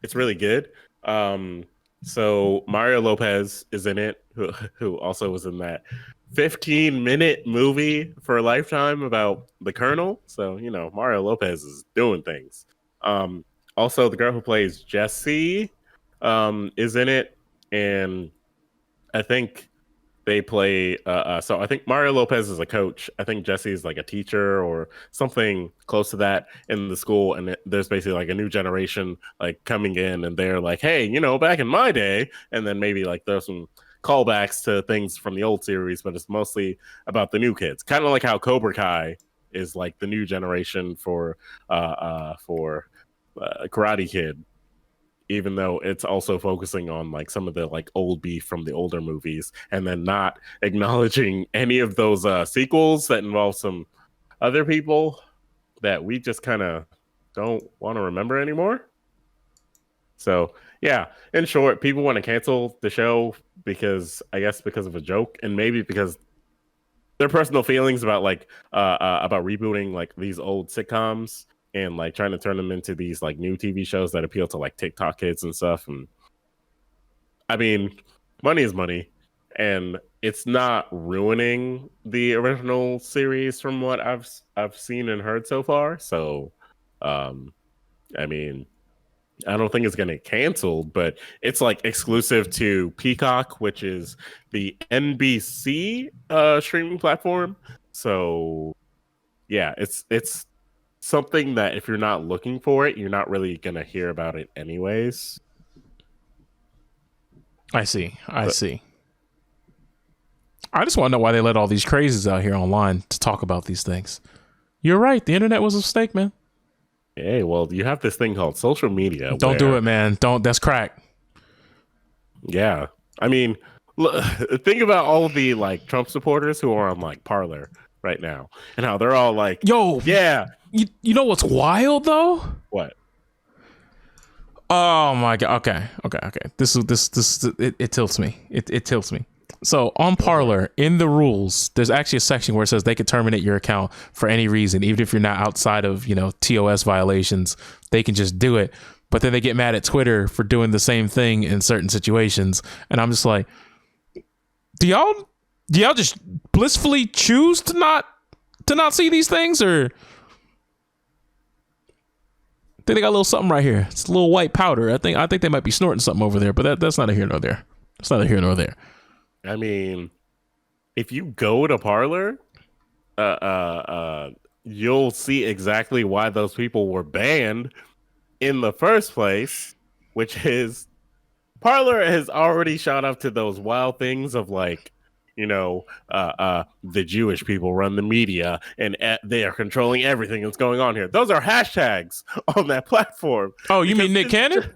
it's really good. So Mario Lopez is in it, who also was in that 15-minute movie for Lifetime about the Colonel. So, Mario Lopez is doing things. Also, the girl who plays Jessie is in it. And I think they play... so I think Mario Lopez is a coach. I think Jessie is like a teacher or something close to that in the school. And there's basically like a new generation like coming in and they're like, hey, back in my day. And then maybe like there's some callbacks to things from the old series, but it's mostly about the new kids. Kind of like how Cobra Kai is like the new generation for Karate Kid, even though it's also focusing on like some of the like old beef from the older movies, and then not acknowledging any of those sequels that involve some other people that we just kind of don't want to remember anymore. So yeah, in short, people want to cancel the show because of a joke, and maybe because their personal feelings about like about rebooting like these old sitcoms and like trying to turn them into these like new TV shows that appeal to like TikTok kids and stuff. And I mean, money is money, and it's not ruining the original series from what I've seen and heard so far. So, um, I mean, I don't think it's going to get canceled, but it's like exclusive to Peacock, which is the NBC streaming platform. So, yeah, it's something that if you're not looking for it, you're not really going to hear about it anyways. I see. I see. I just want to know why they let all these crazies out here online to talk about these things. You're right. The internet was a mistake, man. Hey, well, you have this thing called social media. Don't do it, man. Don't. That's crack. Yeah. I mean, think about all of the like Trump supporters who are on like Parler right now and how they're all like, yo, yeah. You know what's wild though? What? Oh my god. Okay. This it tilts me. It tilts me. So on Parler, in the rules, there's actually a section where it says they can terminate your account for any reason, even if you're not outside of, TOS violations, they can just do it. But then they get mad at Twitter for doing the same thing in certain situations. And I'm just like, do y'all just blissfully choose to not see these things, or I think they got a little something right here. It's a little white powder. I think they might be snorting something over there, but that's neither here nor there. It's neither here nor there. I mean, if you go to Parler, you'll see exactly why those people were banned in the first place, which is Parler has already shot up to those wild things of like, the Jewish people run the media and they are controlling everything that's going on here. Those are hashtags on that platform. Oh, you mean Nick Cannon?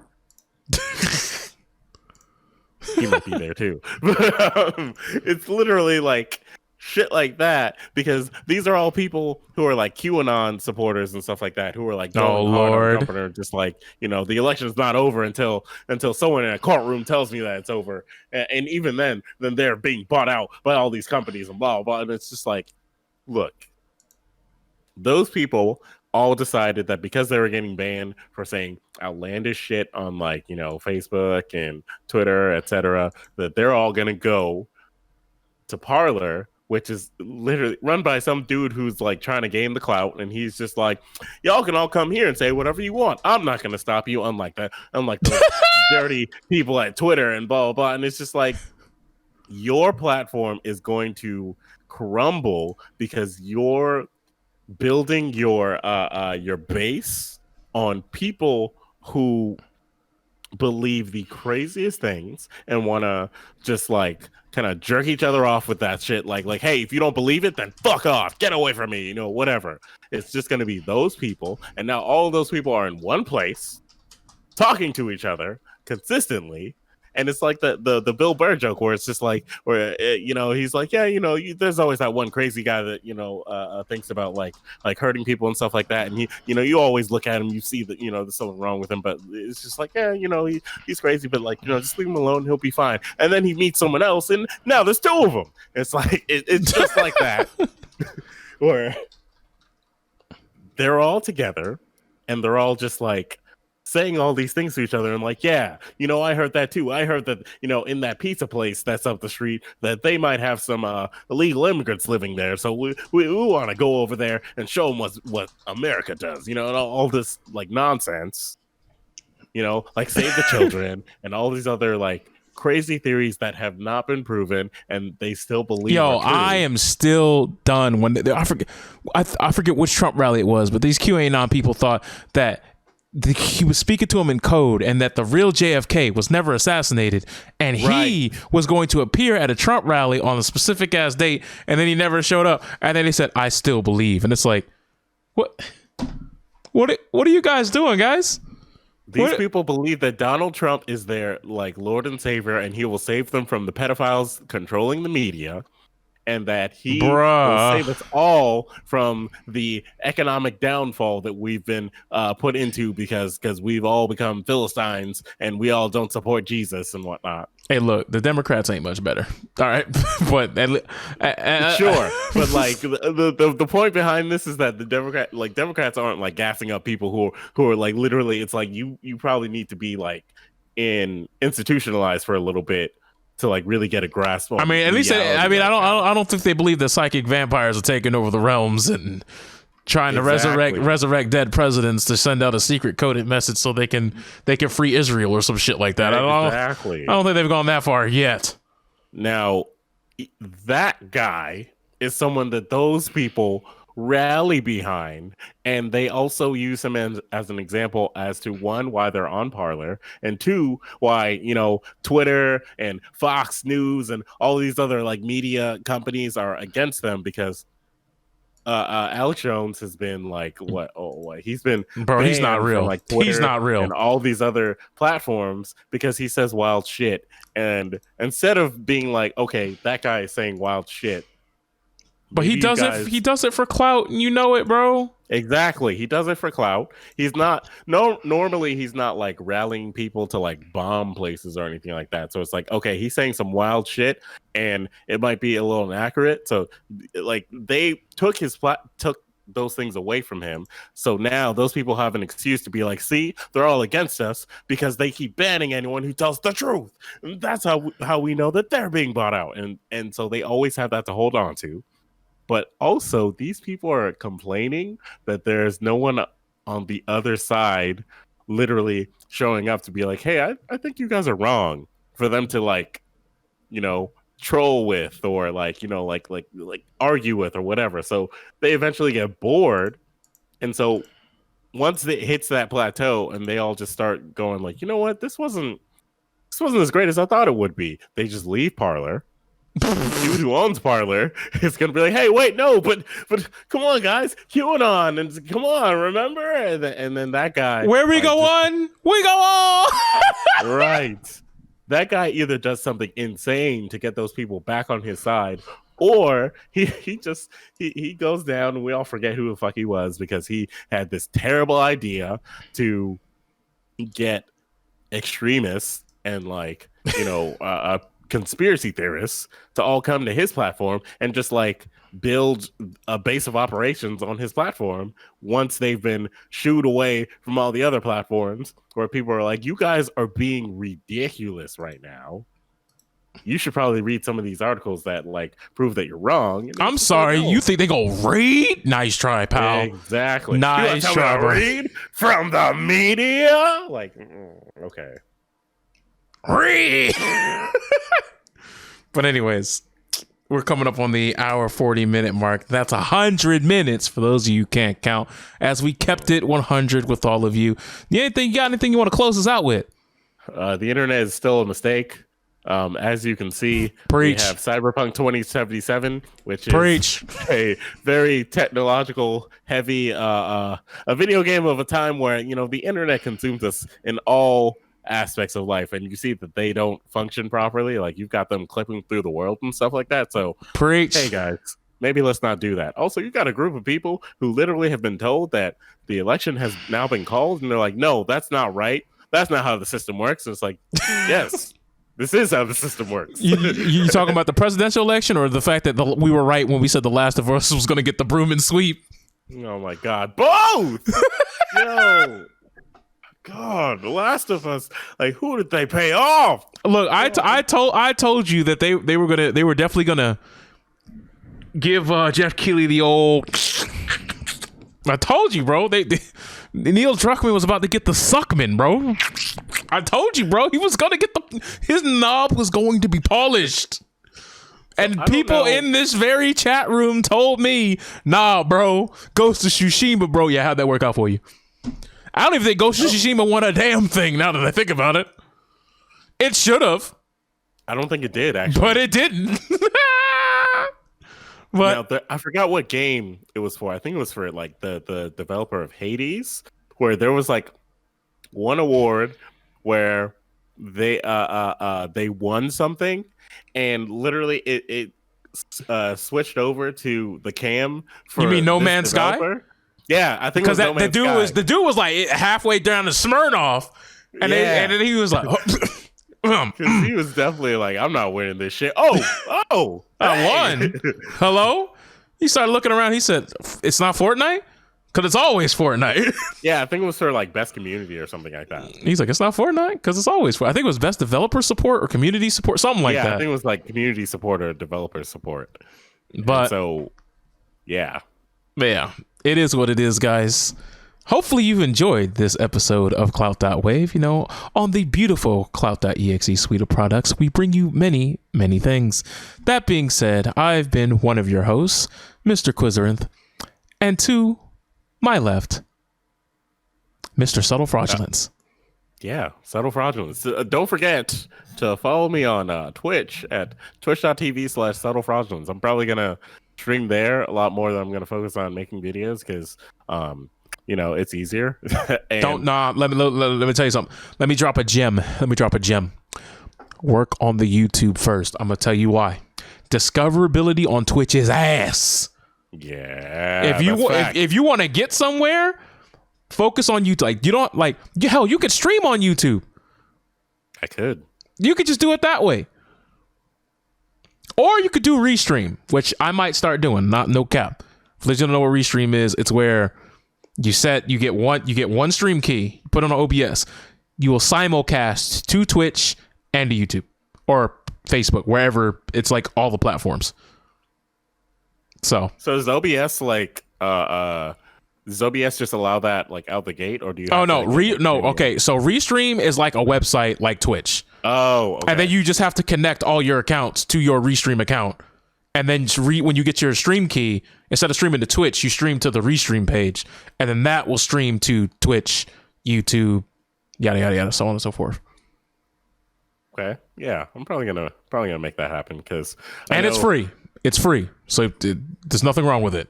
He might be there too. But it's literally like shit like that, because these are all people who are like QAnon supporters and stuff like that, who are like, oh Lord, just like, the election is not over until someone in a courtroom tells me that it's over, and even then they're being bought out by all these companies and blah blah. And it's just like, look, those people all decided that because they were getting banned for saying outlandish shit on like, Facebook and Twitter, etc., that they're all gonna go to Parler, which is literally run by some dude who's like trying to gain the clout, and he's just like, y'all can all come here and say whatever you want. I'm not gonna stop you, unlike those dirty people at Twitter and blah, blah, blah. And it's just like, your platform is going to crumble because you're building your base on people who believe the craziest things and want to just like kind of jerk each other off with that shit, like hey, if you don't believe it, then fuck off, get away from me, whatever. It's just going to be those people, and now all of those people are in one place talking to each other consistently. And it's like the Bill Burr joke where it's just like, where he's like, yeah, there's always that one crazy guy that thinks about like hurting people and stuff like that, and you always look at him, you see that there's something wrong with him, but it's just like, yeah, he's crazy, but like just leave him alone, he'll be fine. And then he meets someone else, and now there's two of them. It's like it's just like that, where they're all together and they're all just like saying all these things to each other, and like, yeah, I heard that too. I heard that, in that pizza place that's up the street, that they might have some illegal immigrants living there. So we want to go over there and show them what America does, and all this like nonsense, like save the children and all these other like crazy theories that have not been proven and they still believe. Yo, I am still done when I forget which Trump rally it was, but these QAnon people thought that he was speaking to him in code and that the real JFK was never assassinated, and he was going to appear at a Trump rally on a specific ass date, and then he never showed up, and then he said, I still believe. And it's like, what are you guys doing, guys? These people believe that Donald Trump is their like Lord and Savior, and he will save them from the pedophiles controlling the media, and that he will save us all from the economic downfall that we've been put into because we've all become Philistines and we all don't support Jesus and whatnot. Hey, look, the Democrats ain't much better. All right, but sure, but like the point behind this is that the Democrats aren't like gassing up people who are like literally. It's like you probably need to be like institutionalized for a little bit to like really get a grasp on. I mean, at least I don't think they believe that psychic vampires are taking over the realms and trying to resurrect dead presidents to send out a secret coded message so they can free Israel or some shit like that. I don't think they've gone that far yet. Now, that guy is someone that those people rally behind, and they also use him as an example as to, one, why they're on Parler, and two, why Twitter and Fox News and all these other like media companies are against them, because Alex Jones has been like he's been he's not real from, like, Twitter he's not real and all these other platforms because he says wild shit. And instead of being like, okay, that guy is saying wild shit, but he does it for clout, and you know it, bro. Exactly. He does it for clout. Normally he's not like rallying people to like bomb places or anything like that. So it's like, okay, he's saying some wild shit and it might be a little inaccurate. So like they took those things away from him. So now those people have an excuse to be like, see, they're all against us because they keep banning anyone who tells the truth. And that's how we know that they're being bought out. And so they always have that to hold on to. But also, these people are complaining that there's no one on the other side literally showing up to be like, hey, I think you guys are wrong, for them to like, troll with or like, like argue with or whatever. So they eventually get bored. And so once it hits that plateau and they all just start going like, you know what, this wasn't as great as I thought it would be, they just leave Parler. Dude who owns Parler is gonna be like, hey, wait, no, but come on, guys, QAnon, and come on, remember? And then that guy, where we go on, we go on. Right. That guy either does something insane to get those people back on his side, or he goes down and we all forget who the fuck he was, because he had this terrible idea to get extremists and like conspiracy theorists to all come to his platform and just like build a base of operations on his platform once they've been shooed away from all the other platforms, where people are like, you guys are being ridiculous right now. You should probably read some of these articles that like prove that you're wrong. I'm sorry, you think they go read? Nice try, pal. Exactly. Nice try, bro. Read from the media? Like, okay. But anyways, we're coming up on the hour 40-minute mark. That's 100 minutes for those of you who can't count, as we kept it 100 with all of you. You got anything you want to close us out with? The internet is still a mistake. As you can see, Preach. We have Cyberpunk 2077, which Preach. is a very technological heavy a video game of a time where the internet consumes us in all aspects of life, and you see that they don't function properly. Like, you've got them clipping through the world and stuff like that. So Preach. Hey guys, maybe let's not do that. Also, you've got a group of people who literally have been told that the election has now been called, and they're like, no, that's not right, that's not how the system works. And it's like, yes, this is how the system works. You talking about the presidential election, or the fact that we were right when we said The Last of Us was going to get the broom and sweep? Oh my god, both. Yo, God, The Last of Us, like, who did they pay off? Look, I told you that they were definitely gonna give Jeff Keighley the old. I told you, bro. Neil Druckmann was about to get the Suckman, bro. I told you, bro. He was gonna get his knob was going to be polished. And people in this very chat room told me, nah, bro, Ghost of Tsushima, bro. Yeah, how'd that work out for you? I don't even think Ghost of Tsushima won a damn thing, now that I think about it. It should have. I don't think it did, actually. But it didn't. But now, I forgot what game it was for. I think it was for like the developer of Hades, where there was like one award where they won something, and literally it switched over to the cam for You mean No Man's Sky? Yeah, I think because the dude was like halfway down to Smirnoff, and then he was like, because he was definitely like, I'm not winning this shit. I won. Hello? He started looking around. He said, "It's not Fortnite." Because it's always Fortnite. Yeah, I think it was for like best community or something like that. He's like, it's not Fortnite because it's always I think it was best developer support or community support, something like that. I think it was like community support or developer support. But and so, yeah, it is what it is, guys. Hopefully you've enjoyed this episode of Clout.Wave. You know, on the beautiful Clout.Exe suite of products, we bring you many, many things. That being said, I've been one of your hosts, Mr. Quizarinth, and to my left, Mr. Subtle Fraudulence. Subtle Fraudulence. Don't forget to follow me on Twitch at twitch.tv/Subtle Fraudulence. I'm probably going to stream there a lot more than I'm going to focus on making videos because, it's easier. Let me tell you something. Let me drop a gem. Work on the YouTube first. I'm going to tell you why. Discoverability on Twitch is ass. Yeah. If you want to get somewhere, focus on YouTube. Like you could stream on YouTube. I could. You could just do it that way. Or you could do restream, which I might start doing. No cap. For those who don't know what restream is, it's where you get one stream key, put it on OBS. You will simulcast to Twitch and to YouTube or Facebook, wherever it's like all the platforms. So does OBS does OBS just allow that like out the gate, or do you? Okay, so Restream is like a website like Twitch. Oh, okay. And then you just have to connect all your accounts to your Restream account, and then when you get your stream key, instead of streaming to Twitch, you stream to the Restream page, and then that will stream to Twitch, YouTube, yada yada yada, so on and so forth. Okay, yeah, I'm probably gonna make that happen because it's free. It's free, so there's nothing wrong with it.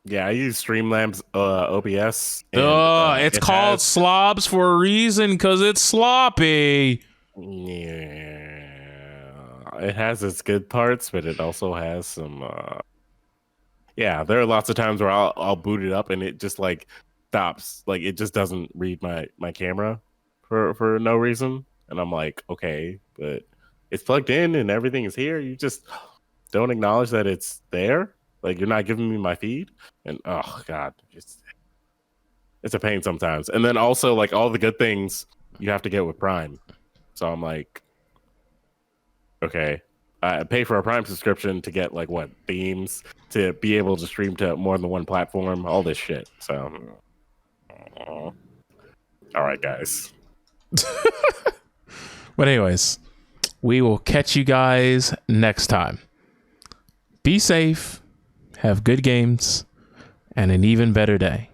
Yeah, I use Streamlabs OBS. It's called Slobs for a reason because it's sloppy. Yeah, it has its good parts, but it also has some. There are lots of times where I'll boot it up and it just like stops, like it just doesn't read my camera for no reason, and I'm like, okay, but it's plugged in and everything is here. You just don't acknowledge that it's there. Like you're not giving me my feed, and oh god, it's a pain sometimes. And then also like all the good things you have to get with Prime. So I'm like, okay, I pay for a Prime subscription to get like what themes to be able to stream to more than one platform, all this shit. So, all right, guys. But anyways, we will catch you guys next time. Be safe, have good games, and an even better day.